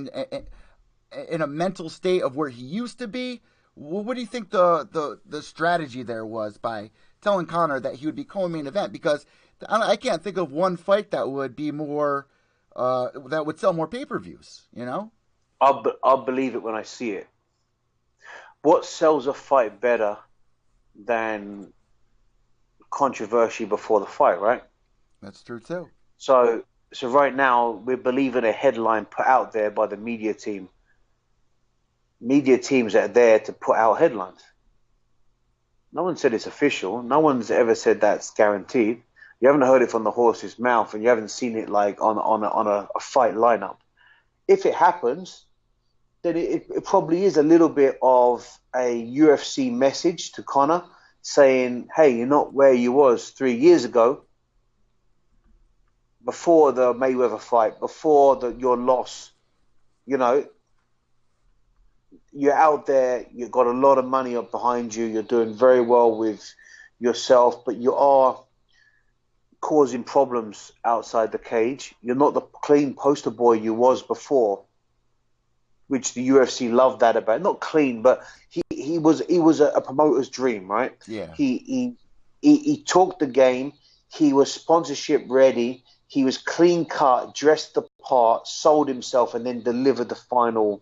in a mental state of where he used to be? What do you think the strategy there was by telling Conor that he would be co-main event? Because I can't think of one fight that would be more, that would sell more pay-per-views, I'll believe it when I see it. What sells a fight better than controversy before the fight, right? That's true too. So right now we're believing a headline put out there by the media team. Media teams that are there to put out headlines. No one said it's official. No one's ever said that's guaranteed. You haven't heard it from the horse's mouth, and you haven't seen it like on a fight lineup. If it happens, then it probably is a little bit of a UFC message to Conor saying, hey, you're not where you was 3 years ago, before the Mayweather fight, before your loss. You know, you're out there, you've got a lot of money up behind you, you're doing very well with yourself, but you are causing problems outside the cage. You're not the clean poster boy you was before, which the UFC loved that about. Not clean, but he was a promoter's dream, right? Yeah. He talked the game. He was sponsorship ready. He was clean cut, dressed the part, sold himself, and then delivered the final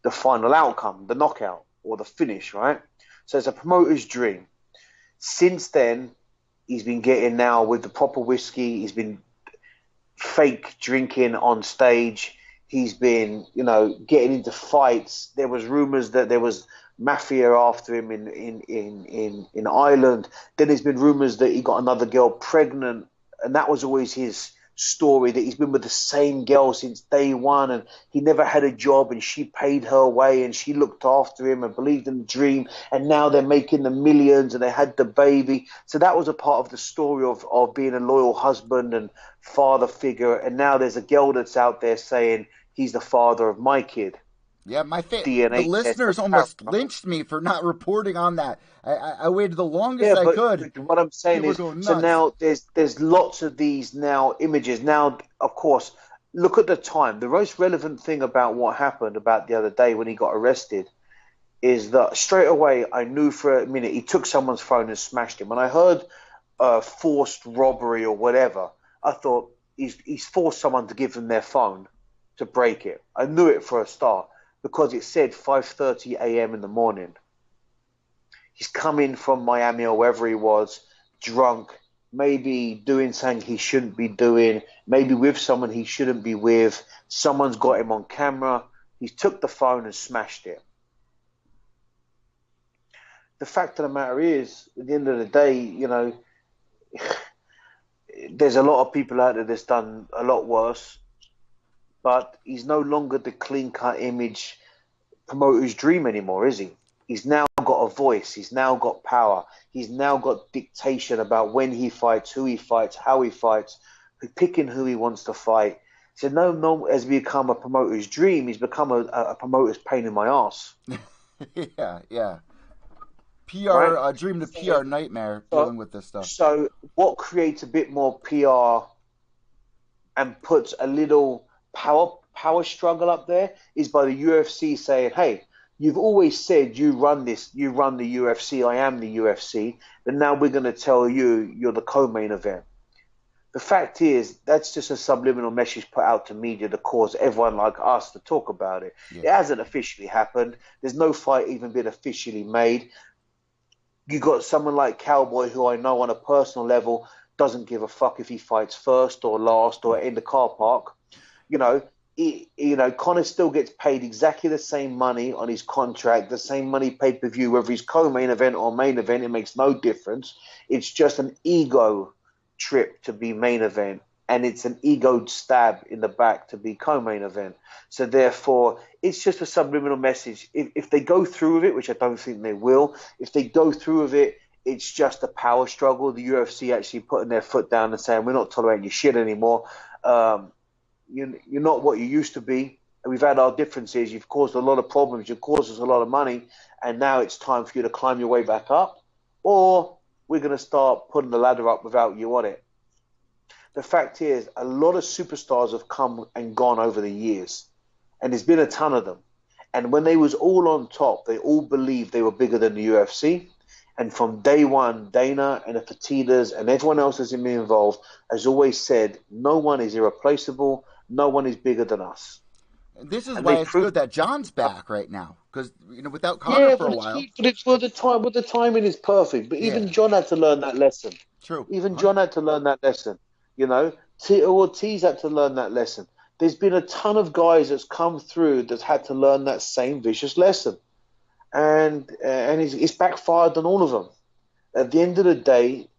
outcome, the knockout or the finish, right? So it's a promoter's dream. Since then, he's been getting now with the proper whiskey. He's been fake drinking on stage. He's been, getting into fights. There was rumors that there was mafia after him in Ireland. Then there's been rumors that he got another girl pregnant, and that was always his story, that he's been with the same girl since day one, and he never had a job, and she paid her way, and she looked after him and believed in the dream, and now they're making the millions, and they had the baby. So that was a part of the story of being a loyal husband and father figure, and now there's a girl that's out there saying he's the father of my kid. Yeah, the listeners almost lynched me for not reporting on that. I waited the longest I could. What I'm saying is, so now there's lots of these now images. Now, of course, look at the time. The most relevant thing about what happened about the other day when he got arrested is that straight away I knew for a minute he took someone's phone and smashed him. When I heard forced robbery or whatever, I thought he's forced someone to give them their phone to break it. I knew it for a start, because it said 5:30 a.m. in the morning. He's coming from Miami or wherever he was, drunk, maybe doing something he shouldn't be doing, maybe with someone he shouldn't be with. Someone's got him on camera. He took the phone and smashed it. The fact of the matter is, at the end of the day, there's a lot of people out there that's done a lot worse. But he's no longer the clean-cut image promoter's dream anymore, is he? He's now got a voice. He's now got power. He's now got dictation about when he fights, who he fights, how he fights, picking who he wants to fight. So no has become a promoter's dream. He's become a promoter's pain in my ass. Yeah. PR, right? Dream to PR nightmare dealing with this stuff. So what creates a bit more PR and puts a little power struggle up there is by the UFC saying, hey, you've always said you run the UFC, I am the UFC, but now we're going to tell you you're the co-main event. The fact is, that's just a subliminal message put out to media to cause everyone like us to talk about it. Yeah. It hasn't officially happened. There's no fight even been officially made. You got someone like Cowboy, who I know on a personal level doesn't give a fuck if he fights first or last or in the car park. Conor still gets paid exactly the same money on his contract, the same money pay-per-view, whether he's co-main event or main event, it makes no difference. It's just an ego trip to be main event, and it's an ego stab in the back to be co-main event. So therefore, it's just a subliminal message. If they go through with it, which I don't think they will, if they go through with it, it's just a power struggle. The UFC actually putting their foot down and saying, we're not tolerating your shit anymore. You're not what you used to be. We've had our differences. You've caused a lot of problems. You've caused us a lot of money. And now it's time for you to climb your way back up. Or we're going to start putting the ladder up without you on it. The fact is, a lot of superstars have come and gone over the years. And there's been a ton of them. And when they was all on top, they all believed they were bigger than the UFC. And from day one, Dana and the Fertittas and everyone else that's been involved has always said, no one is irreplaceable. No one is bigger than us. This is why it's good that John's back right now, because without Conor for a while. But the timing is perfect. But even John had to learn that lesson. True. Even John had to learn that lesson. Ortiz had to learn that lesson. There's been a ton of guys that's come through that's had to learn that same vicious lesson, and it's backfired on all of them. At the end of the day,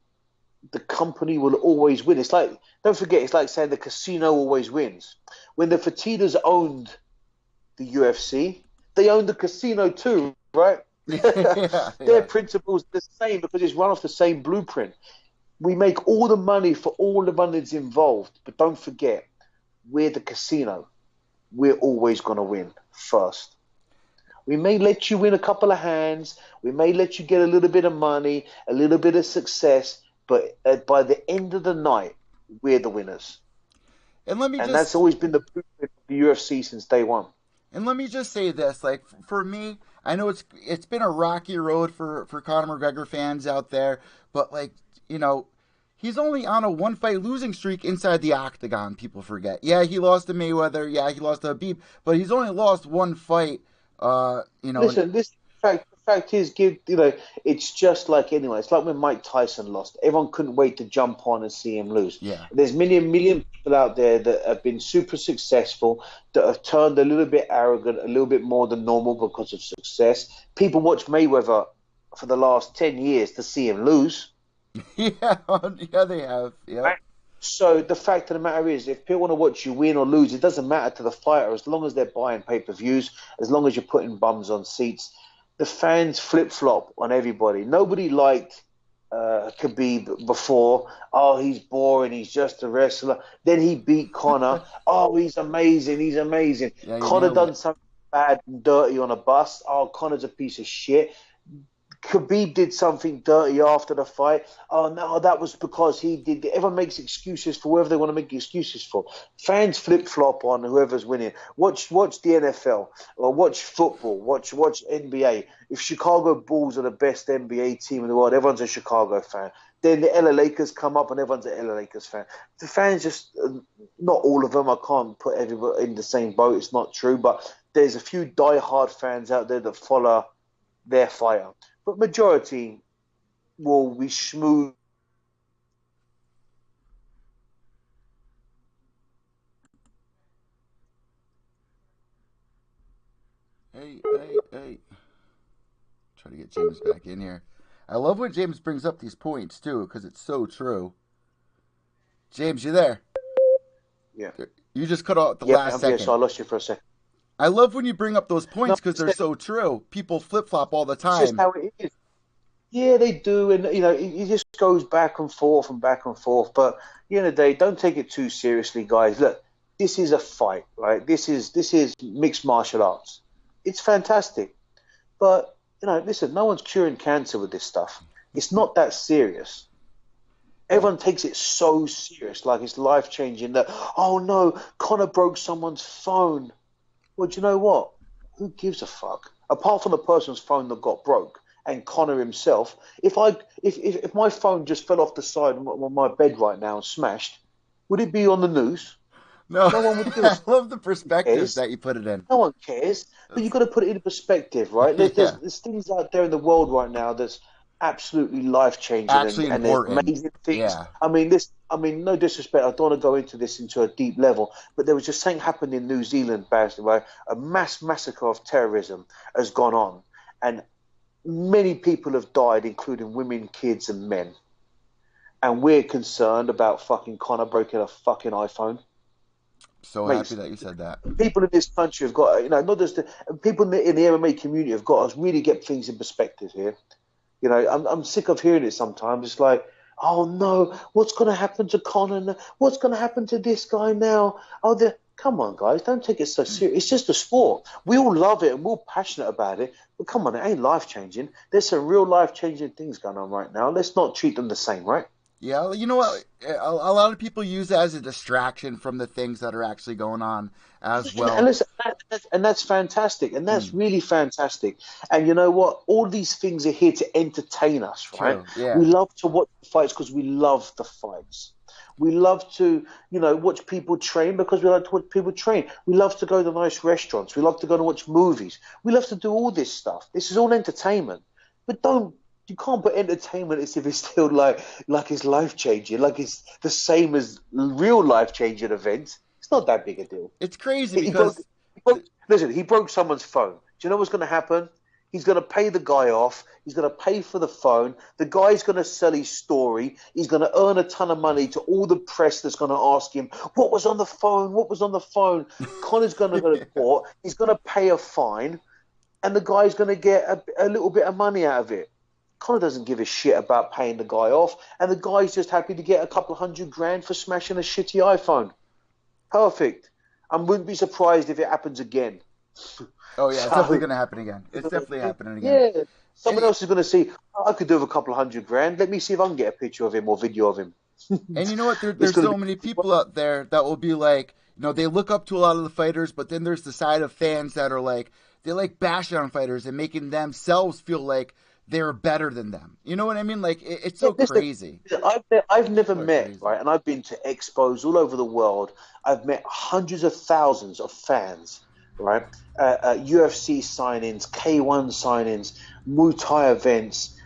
the company will always win. It's like, don't forget, it's like saying the casino always wins. When the Fertittas owned the UFC, They own the casino too, right? Yeah, Their yeah. principle's the same because it's run off the same blueprint. We make all the money for all the money that's involved, but don't forget, we're the casino. We're always going to win first. We may let you win a couple of hands. We may let you get a little bit of money, a little bit of success, but by the end of the night, we're the winners. And let me And that's just always been the blueprint of the UFC since day one. And let me just say this, like for me, I know it's been a rocky road for Conor McGregor fans out there, but like you know, he's only on a one fight losing streak inside the octagon. People forget. Yeah, he lost to Mayweather. Yeah, he lost to Habib, but he's only lost one fight. And Listen, this fact is, it's just like anyone. It's like when Mike Tyson lost. Everyone couldn't wait to jump on and see him lose. yeah, There's million people out there that have been super successful, that have turned a little bit arrogant, a little bit more than normal because of success. People watch Mayweather for the last 10 years to see him lose. yeah, yeah, they have. Yep. Right? So the fact of the matter is, if people want to watch you win or lose, it doesn't matter to the fighter as long as they're buying pay-per-views, as long as you're putting bums on seats. The fans flip-flop on everybody. Nobody liked Khabib before. Oh, he's boring. He's just a wrestler. Then he beat Conor. Oh, he's amazing. He's amazing. Yeah, you Conor nailed done it. something bad and dirty on a bus. Oh, Conor's a piece of shit. Khabib did something dirty after the fight. Oh no, that was because he did. Everyone makes excuses for whoever they want to make excuses for. Fans flip flop on whoever's winning. Watch the NFL or watch football. Watch NBA. If Chicago Bulls are the best NBA team in the world, everyone's a Chicago fan. Then the LA Lakers come up and everyone's an LA Lakers fan. The fans just not all of them. I can't put everybody in the same boat. It's not true, but there's a few diehard fans out there that follow their fighter. But majority will be smooth. Hey. Try to get James back in here. I love when James brings up these points too, because it's so true. James, you there? Yeah. You just cut out the Yeah, last I'm here, so second. I lost you for a second. I love when you bring up those No, points because they're so true. People flip flop all the it's just time. how it is. Yeah, they do, and it just goes back and forth and back and forth. But at the end of the day, don't take it too seriously, guys. Look, this is a fight, right? This is mixed martial arts. It's fantastic, but listen, no one's curing cancer with this stuff. It's not that serious. Yeah. Everyone takes it so serious, like it's life changing. That oh no, Connor broke someone's phone. Well, do you know what? Who gives a fuck? Apart from the person's phone that got broke and Connor himself, if my phone just fell off the side of my bed right now and smashed, would it be on the news? No, No one would give a I fuck. love the Who perspective cares? that you put it in. No one cares. But you've That's, got to put it in perspective, right? There's, there's, yeah, there's things out there in the world right now that's absolutely life changing, and, actually and there's important. amazing things. Yeah. No disrespect. I don't want to go into a deep level, but there was just something happened in New Zealand, basically, where a mass massacre of terrorism has gone on, and many people have died, including women, kids, and men. And we're concerned about fucking Connor breaking a fucking iPhone. So happy Mate, that you said that. people in this country have got, not just people in the MMA community have got to really get things in perspective here. I'm sick of hearing it sometimes. It's like, oh no, what's going to happen to Conor? What's going to happen to this guy now? Come on, guys, don't take it so serious. It's just a sport. We all love it and we're all passionate about it. But come on, it ain't life changing. There's some real life changing things going on right now. Let's not treat them the same, right? Yeah, you know what? A lot of people use it as a distraction from the things that are actually going on as And well. listen, and that's fantastic, and that's Mm, really fantastic. And you know what? All these things are here to entertain us, right? true. Yeah. We love to watch the fights because we love the fights. We love to, watch people train because we like to watch people train. We love to go to nice restaurants. We love to go to watch movies. We love to do all this stuff. This is all entertainment. But you can't put entertainment as if it's still like it's life changing, like it's the same as real life changing events. It's not that big a deal. It's crazy He broke, because listen, he broke someone's phone. Do you know what's going to happen? He's going to pay the guy off. He's going to pay for the phone. The guy's going to sell his story. He's going to earn a ton of money to all the press that's going to ask him, what was on the phone? What was on the phone? Connor's going to go to court. He's going to pay a fine. and the guy's going to get a little bit of money out of it. Conor doesn't give a shit about paying the guy off, and the guy's just happy to get a couple of $100,000 for smashing a shitty iPhone. Perfect. I wouldn't be surprised if it happens again. Oh yeah, it's definitely going to happen again. It's definitely happening again. Yeah, someone else is going to see. Oh, I could do with a couple of $100,000. Let me see if I can get a picture of him or video of him. And you know what? There's so many people out there that will be like, they look up to a lot of the fighters, but then there's the side of fans that are like, they like bashing on fighters and making themselves feel like they're better than them. You know what I mean? Like, it's so crazy. I've never met, right? And I've been to expos all over the world. I've met hundreds of thousands of fans, right? UFC signings, K1 signings, Muay Thai events,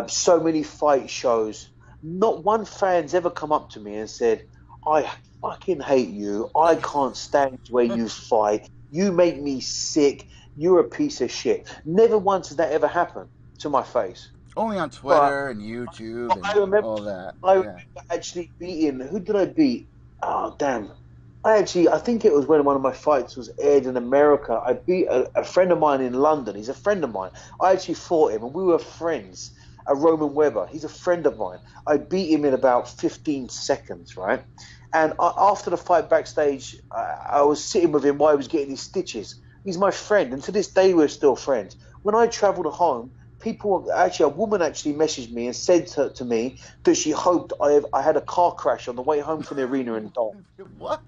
so many fight shows. Not one fan's ever come up to me and said, I fucking hate you. I can't stand the way you fight. You make me sick. You're a piece of shit. Never once has that ever happened to my face. Only on Twitter and YouTube and all that. I remember actually beating, who did I beat? Oh, damn. I think it was when one of my fights was aired in America. I beat a friend of mine in London. He's a friend of mine. I actually fought him and we were friends. Roman Weber. He's a friend of mine. I beat him in about 15 seconds, right? And after the fight backstage, I was sitting with him while he was getting his stitches. He's my friend, and to this day we're still friends. When I travelled home, a woman actually messaged me and said to me that she hoped I had a car crash on the way home from the arena and died. What?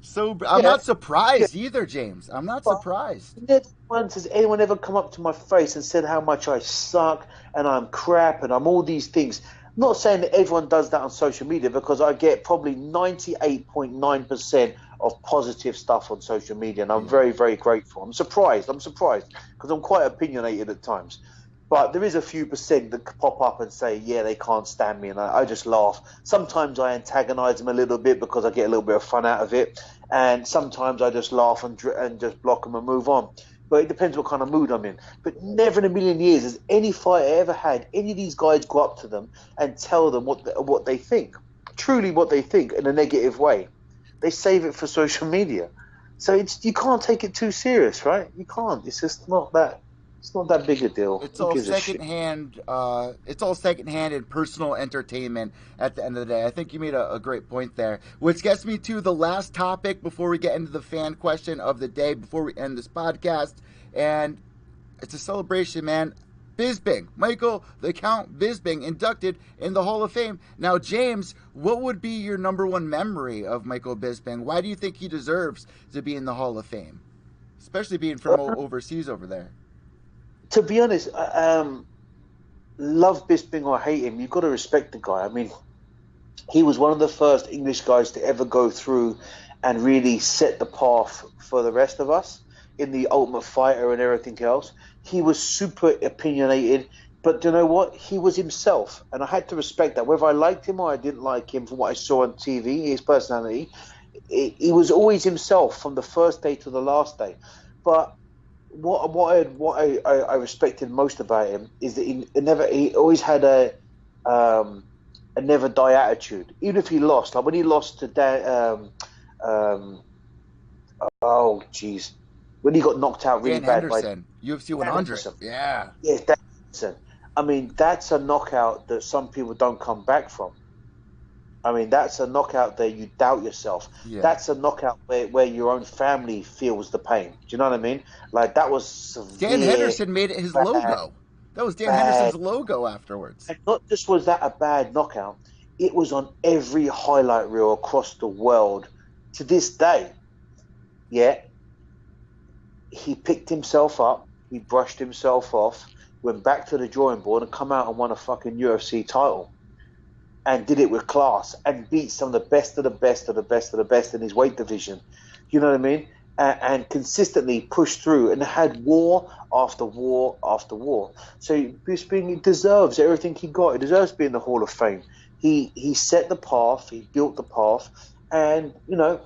So I'm not surprised either, James. I'm not surprised. Never once has anyone ever come up to my face and said how much I suck and I'm crap and I'm all these things. I'm not saying that everyone does that on social media, because I get probably 98.9% of positive stuff on social media, and I'm very, very grateful. I'm surprised because I'm quite opinionated at times. But there is a few percent that pop up and say, yeah, they can't stand me, and I just laugh. Sometimes I antagonize them a little bit because I get a little bit of fun out of it, and sometimes I just laugh and just block them and move on. But it depends what kind of mood I'm in. But never in a million years has any fighter ever had any of these guys go up to them and tell them what they think, truly what they think, in a negative way. They save it for social media. So you can't take it too serious, right? You can't. It's just not that. It's not that big a deal. It's all secondhand. It's all secondhand and personal entertainment at the end of the day. I think you made a great point there, which gets me to the last topic before we get into the fan question of the day, before we end this podcast. And it's a celebration, man. Bisping, Michael the Count Bisping, inducted in the Hall of Fame. Now, James, what would be your number one memory of Michael Bisping? Why do you think he deserves to be in the Hall of Fame, especially being from overseas over there? To be honest, love Bisping or hate him, you've got to respect the guy. I mean, he was one of the first English guys to ever go through and really set the path for the rest of us in the Ultimate Fighter and everything else. He was super opinionated, but you know what? He was himself, and I had to respect that. Whether I liked him or I didn't like him, from what I saw on TV, his personality, he was always himself from the first day to the last day. But what I respected most about him is that he always had a never die attitude. Even if he lost, like when he lost to when he got knocked out really bad by UFC 100. Yeah, Dan Henderson. I mean, that's a knockout that some people don't come back from. I mean, that's a knockout that you doubt yourself. Yeah. That's a knockout where your own family feels the pain. Do you know what I mean? Like, that was severe. Dan Henderson made it his logo. That was Dan Henderson's logo afterwards. And not just was that a bad knockout, it was on every highlight reel across the world to this day. Yeah. He picked himself up. He brushed himself off, went back to the drawing board and come out and won a fucking UFC title. And did it with class and beat some of the best of the best of the best of the best in his weight division. You know what I mean? And consistently pushed through and had war after war after war. So Bisping deserves everything he got. He deserves to be in the Hall of Fame. He set the path. He built the path. And, you know,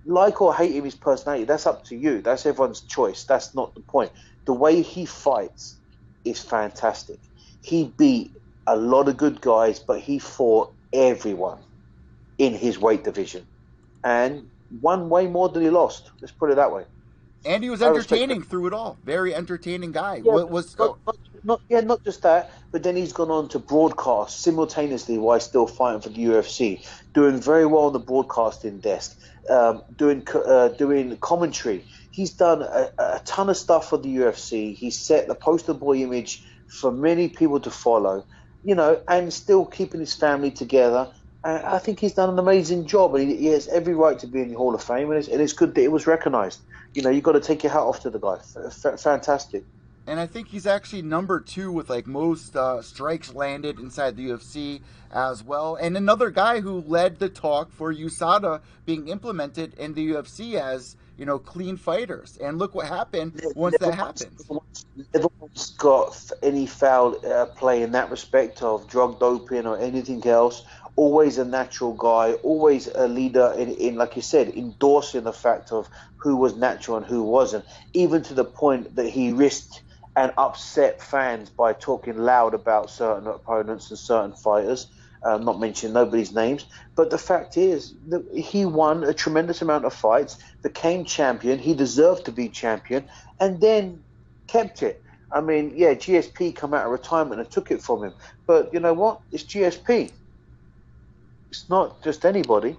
like or hate him, his personality, that's up to you. That's everyone's choice. That's not the point. The way he fights is fantastic. He beat a lot of good guys, but he fought everyone in his weight division and won way more than he lost. Let's put it that way. And he was I respect him. entertaining through it all. Very entertaining guy. Yeah, What but was? Oh, not just that, but then he's gone on to broadcast simultaneously while still fighting for the UFC, doing very well on the broadcasting desk, doing commentary. He's done a ton of stuff for the UFC. He's set the poster boy image for many people to follow, and still keeping his family together. I think he's done an amazing job, and he has every right to be in the Hall of Fame, and it's good that it was recognised. You've got to take your hat off to the guy. Fantastic. and I think he's actually number two with like most strikes landed inside the UFC as well. And another guy who led the talk for USADA being implemented in the UFC as clean fighters. And look what happened once Never that once, happened. never once got any foul play in that respect of drug doping or anything else. Always a natural guy, always a leader in, like you said, endorsing the fact of who was natural and who wasn't, even to the point that he risked and upset fans by talking loud about certain opponents and certain fighters, not mentioning nobody's names. But the fact is that he won a tremendous amount of fights, became champion, he deserved to be champion, and then kept it. I mean, yeah, GSP come out of retirement and took it from him. But you know what? It's GSP. It's not just anybody.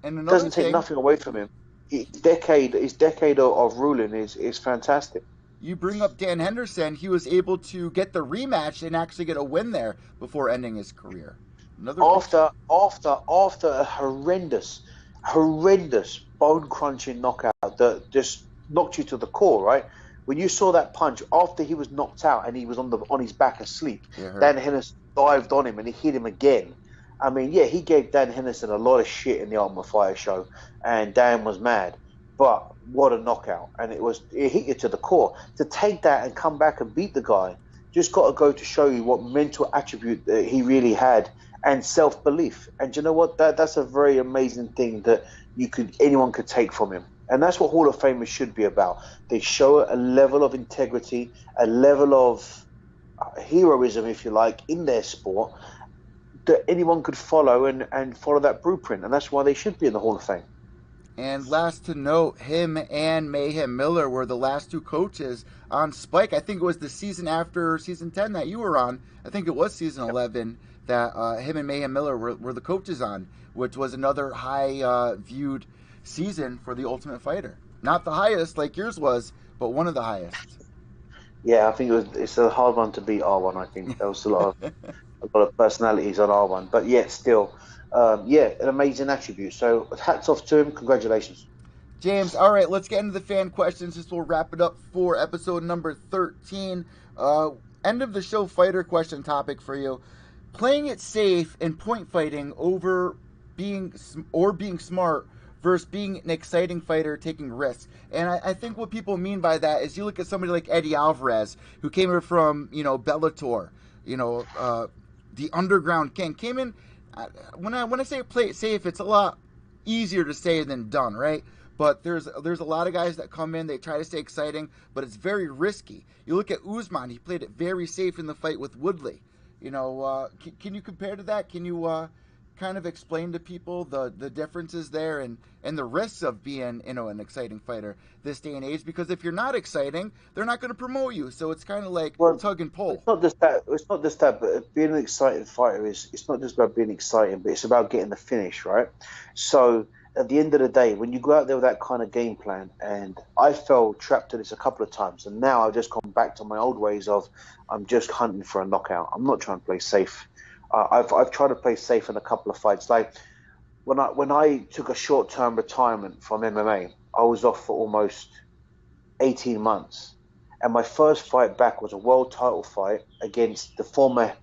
And another Doesn't take thing, nothing away from him. His decade of ruling is fantastic. you bring up Dan Henderson, he was able to get the rematch and actually get a win there before ending his career. Another big After a horrendous bone crunching knockout that just knocked you to the core, right? When you saw that punch after he was knocked out and he was on his back asleep, Dan Henderson dived on him and he hit him again. I mean, yeah, he gave Dan Henderson a lot of shit in the Ultimate Fighter show, and Dan was mad. But what a knockout! And it hit you to the core. To take that and come back and beat the guy, just got to go to show you what mental attribute that he really had and self-belief. And you know what? That's a very amazing thing that anyone could take from him. And that's what Hall of Famers should be about. They show a level of integrity, a level of heroism, if you like, in their sport that anyone could follow and follow that blueprint. And that's why they should be in the Hall of Fame. And last to note, him and Mayhem Miller were the last two coaches on Spike. I think it was the season after season 10 that you were on. I think it was season 11 that him and Mayhem Miller were the coaches on, which was another high viewed season for The Ultimate Fighter. Not the highest like yours was, but one of the highest. Yeah, I think it's a hard one to beat R1. I think there was a lot of personalities on R1, but yet still, an amazing attribute. So hats off to him. Congratulations. James, all right, let's get into the fan questions. This will wrap it up for episode number 13. End of the show fighter question topic for you. Playing it safe in point fighting over being smart versus being an exciting fighter taking risks. And I think what people mean by that is you look at somebody like Eddie Alvarez, who came here from, Bellator, the underground king, came in. When I say play it safe, it's a lot easier to say than done, right? But there's a lot of guys that come in, they try to stay exciting, but it's very risky. You look at Usman, he played it very safe in the fight with Woodley. Can you compare to that? Can you kind of explain to people the differences there and the risks of being an exciting fighter this day and age? Because if you're not exciting, they're not going to promote you. So it's kind of like tug and pull. It's not just that. It's not just that. But being an exciting fighter it's not just about being exciting, but it's about getting the finish, right? So at the end of the day, when you go out there with that kind of game plan, and I fell trapped to this a couple of times, and now I've just gone back to my old ways of I'm just hunting for a knockout. I'm not trying to play safe. I've tried to play safe in a couple of fights. Like when I took a short-term retirement from MMA, I was off for almost 18 months. And my first fight back was a world title fight against the former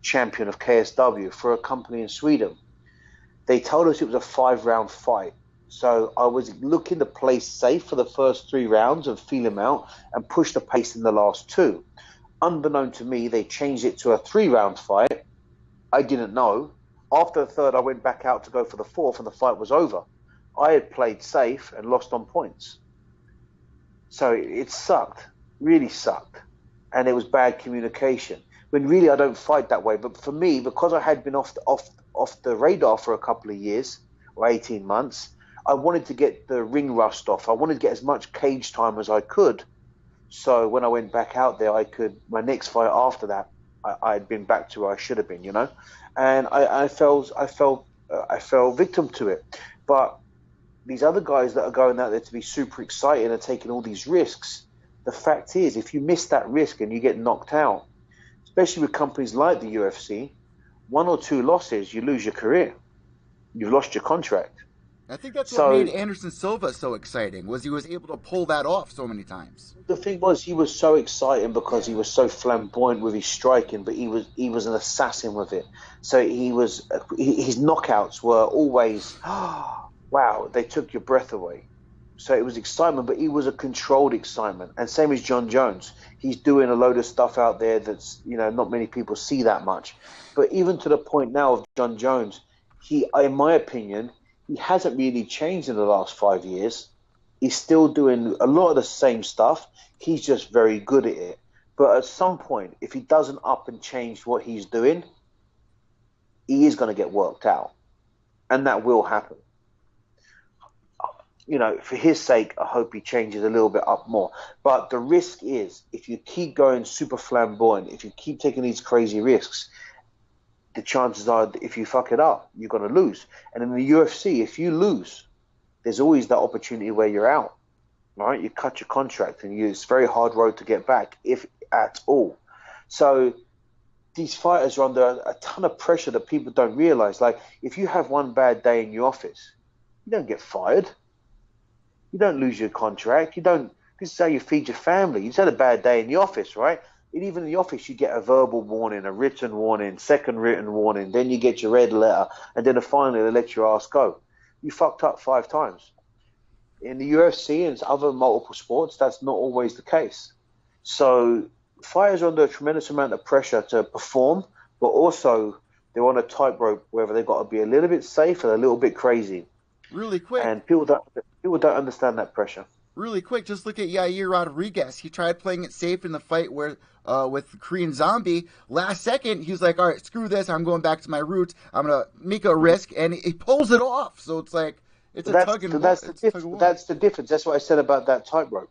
champion of KSW for a company in Sweden. They told us it was a 5-round fight. So I was looking to play safe for the first 3 rounds and feel him out and push the pace in the last 2. Unbeknown to me, they changed it to a 3-round fight. I didn't know. After the third, I went back out to go for the fourth, and the fight was over. I had played safe and lost on points. So it sucked, really sucked. And it was bad communication. When really I don't fight that way. But for me, because I had been off the radar for a couple of years or 18 months, I wanted to get the ring rust off. I wanted to get as much cage time as I could. So when I went back out there, my next fight after that, I had been back to where I should have been, and I fell victim to it. But these other guys that are going out there to be super excited and taking all these risks, the fact is, if you miss that risk and you get knocked out, especially with companies like the UFC, 1 or 2 losses, you lose your career. You've lost your contract. I think that's what made Anderson Silva so exciting, was he was able to pull that off so many times. The thing was, he was so exciting because he was so flamboyant with his striking, but he was an assassin with it. So his knockouts were always, wow, they took your breath away. So it was excitement, but he was a controlled excitement. And same as John Jones. He's doing a load of stuff out there that's, not many people see that much. But even to the point now of John Jones, he, in my opinion, he hasn't really changed in the last 5 years. He's still doing a lot of the same stuff. He's just very good at it. But at some point, if he doesn't up and change what he's doing, he is going to get worked out. And that will happen. For his sake, I hope he changes a little bit up more. But the risk is, if you keep going super flamboyant, if you keep taking these crazy risks, the chances are, if you fuck it up, you're going to lose. And in the UFC, if you lose, there's always that opportunity where you're out, right? You cut your contract and it's a very hard road to get back, if at all. So these fighters are under a ton of pressure that people don't realize. Like, if you have one bad day in your office, you don't get fired. You don't lose your contract. This is how you feed your family. You just had a bad day in the office, right? And even in the office, you get a verbal warning, a written warning, second written warning, then you get your red letter, and then finally they let your ass go. You fucked up 5 times. In the UFC and other multiple sports, that's not always the case. So fighters are under a tremendous amount of pressure to perform, but also they're on a tightrope, whether they've got to be a little bit safe and a little bit crazy. Really quick. And people don't understand that pressure. Really quick, just look at Yair Rodriguez. He tried playing it safe in the fight with Korean Zombie. Last second, he was like, all right, screw this. I'm going back to my roots. I'm going to make a risk. And he pulls it off. So it's like, it's a tug and war. That's the difference. That's what I said about that tightrope.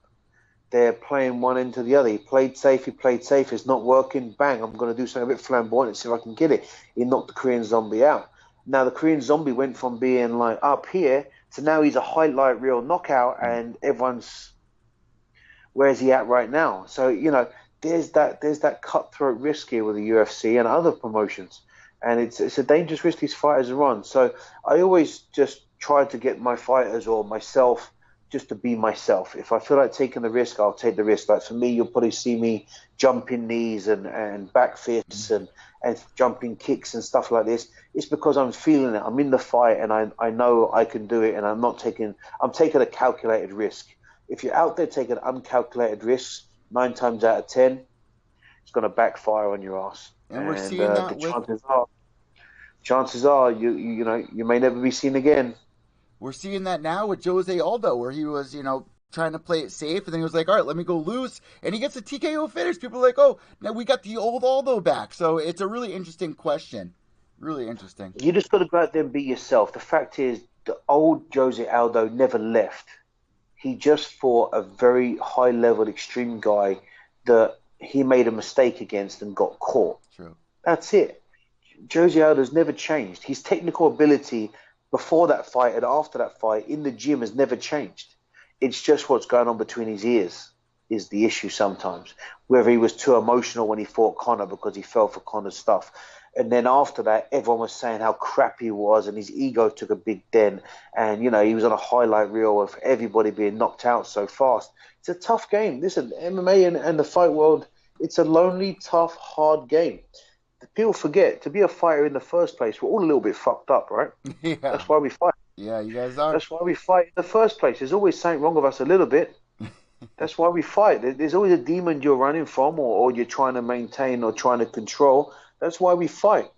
They're playing one into the other. He played safe. It's not working. Bang, I'm going to do something a bit flamboyant and see if I can get it. He knocked the Korean Zombie out. Now, the Korean Zombie went from being like up here to now he's a highlight reel knockout, and everyone's, where's he at right now? So, there's that cutthroat risk here with the UFC and other promotions. And it's a dangerous risk these fighters are on. So I always just try to get my fighters or myself just to be myself. If I feel like taking the risk, I'll take the risk. Like for me, you'll probably see me jumping knees and back fists and jumping kicks and stuff like this. It's because I'm feeling it. I'm in the fight and I know I can do it, and I'm taking a calculated risk. If you're out there taking uncalculated risks, 9 times out of 10, it's going to backfire on your ass. And we're seeing that chances are you may never be seen again. We're seeing that now with Jose Aldo, where he was, trying to play it safe, and then he was like, all right, let me go loose, and he gets a TKO finish. People are like, oh, now we got the old Aldo back. So it's a really interesting question. Really interesting. You just got to go out there and be yourself. The fact is, the old Jose Aldo never left. He just fought a very high-level extreme guy that he made a mistake against and got caught. True. That's it. Jose Aldo's never changed. His technical ability before that fight and after that fight in the gym has never changed. It's just what's going on between his ears is the issue sometimes. Whether he was too emotional when he fought Conor because he fell for Conor's stuff. And then after that, everyone was saying how crap he was and his ego took a big dent. And, he was on a highlight reel of everybody being knocked out so fast. It's a tough game. Listen, MMA and the fight world, it's a lonely, tough, hard game. People forget, to be a fighter in the first place, we're all a little bit fucked up, right? Yeah. That's why we fight. Yeah, you guys are. That's why we fight in the first place. There's always something wrong with us a little bit. That's why we fight. There's always a demon you're running from or you're trying to maintain or trying to control. That's why we fight.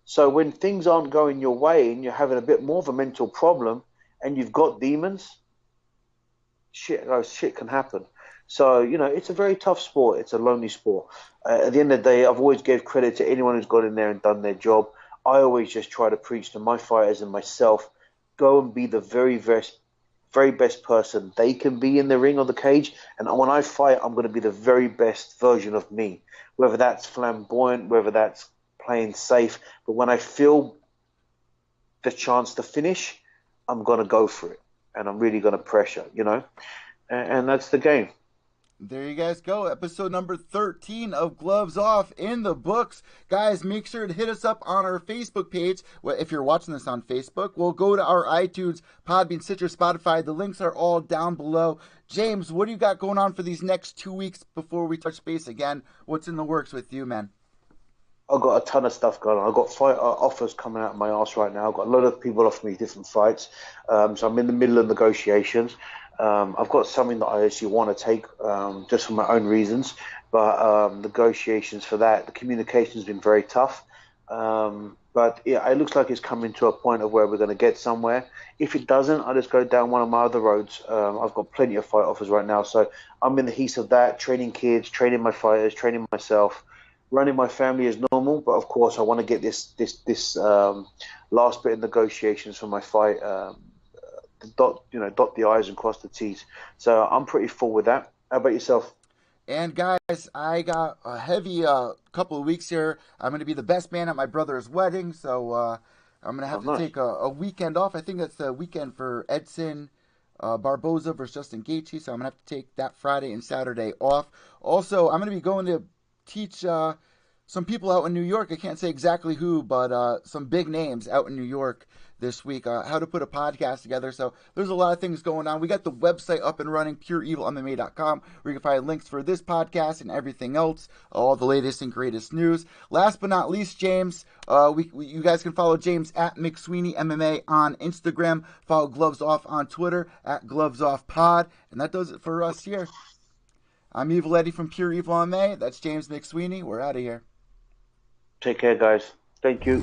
So when things aren't going your way and you're having a bit more of a mental problem and you've got demons, shit can happen. So, it's a very tough sport. It's a lonely sport. At the end of the day, I've always gave credit to anyone who's got in there and done their job. I always just try to preach to my fighters and myself, go and be the very very best person they can be in the ring or the cage. And when I fight, I'm going to be the very best version of me, whether that's flamboyant, whether that's playing safe. But when I feel the chance to finish, I'm going to go for it. And I'm really going to pressure, and that's the game. There you guys go. Episode number 13 of Gloves Off in the books. Guys, make sure to hit us up on our Facebook page. Well, if you're watching this on Facebook, we'll go to our iTunes, Podbean, Stitcher, Spotify. The links are all down below. James, what do you got going on for these next 2 weeks before we touch base again? What's in the works with you, man? I've got a ton of stuff going on. I've got fight offers coming out of my arse right now. I've got a lot of people offering me different fights. So I'm in the middle of negotiations. I've got something that I actually want to take just for my own reasons. But negotiations for that, the communication's been very tough. But yeah, it looks like it's coming to a point of where we're going to get somewhere. If it doesn't, I'll just go down one of my other roads. I've got plenty of fight offers right now. So I'm in the heat of that, training kids, training my fighters, training myself, running my family as normal, but of course I want to get this last bit of negotiations for my fight, dot the I's and cross the T's. So I'm pretty full with that. How about yourself? And guys, I got a heavy couple of weeks here. I'm going to be the best man at my brother's wedding, so I'm going to have to Nice. take a weekend off. I think that's the weekend for Edson Barboza versus Justin Gaethje, so I'm going to have to take that Friday and Saturday off. Also, I'm going to be going to teach some people out in New York. I can't say exactly who, but some big names out in New York this week, how to put a podcast together. So there's a lot of things going on. We got the website up and running, pureevilmma.com, where you can find links for this podcast and everything else, all the latest and greatest news. Last but not least, James, you guys can follow James at McSweeney MMA on Instagram. Follow Gloves Off on Twitter at Gloves Off Pod. And that does it for us here. I'm Evil Eddie from Pure Evil MMA. That's James McSweeney. We're out of here. Take care, guys. Thank you.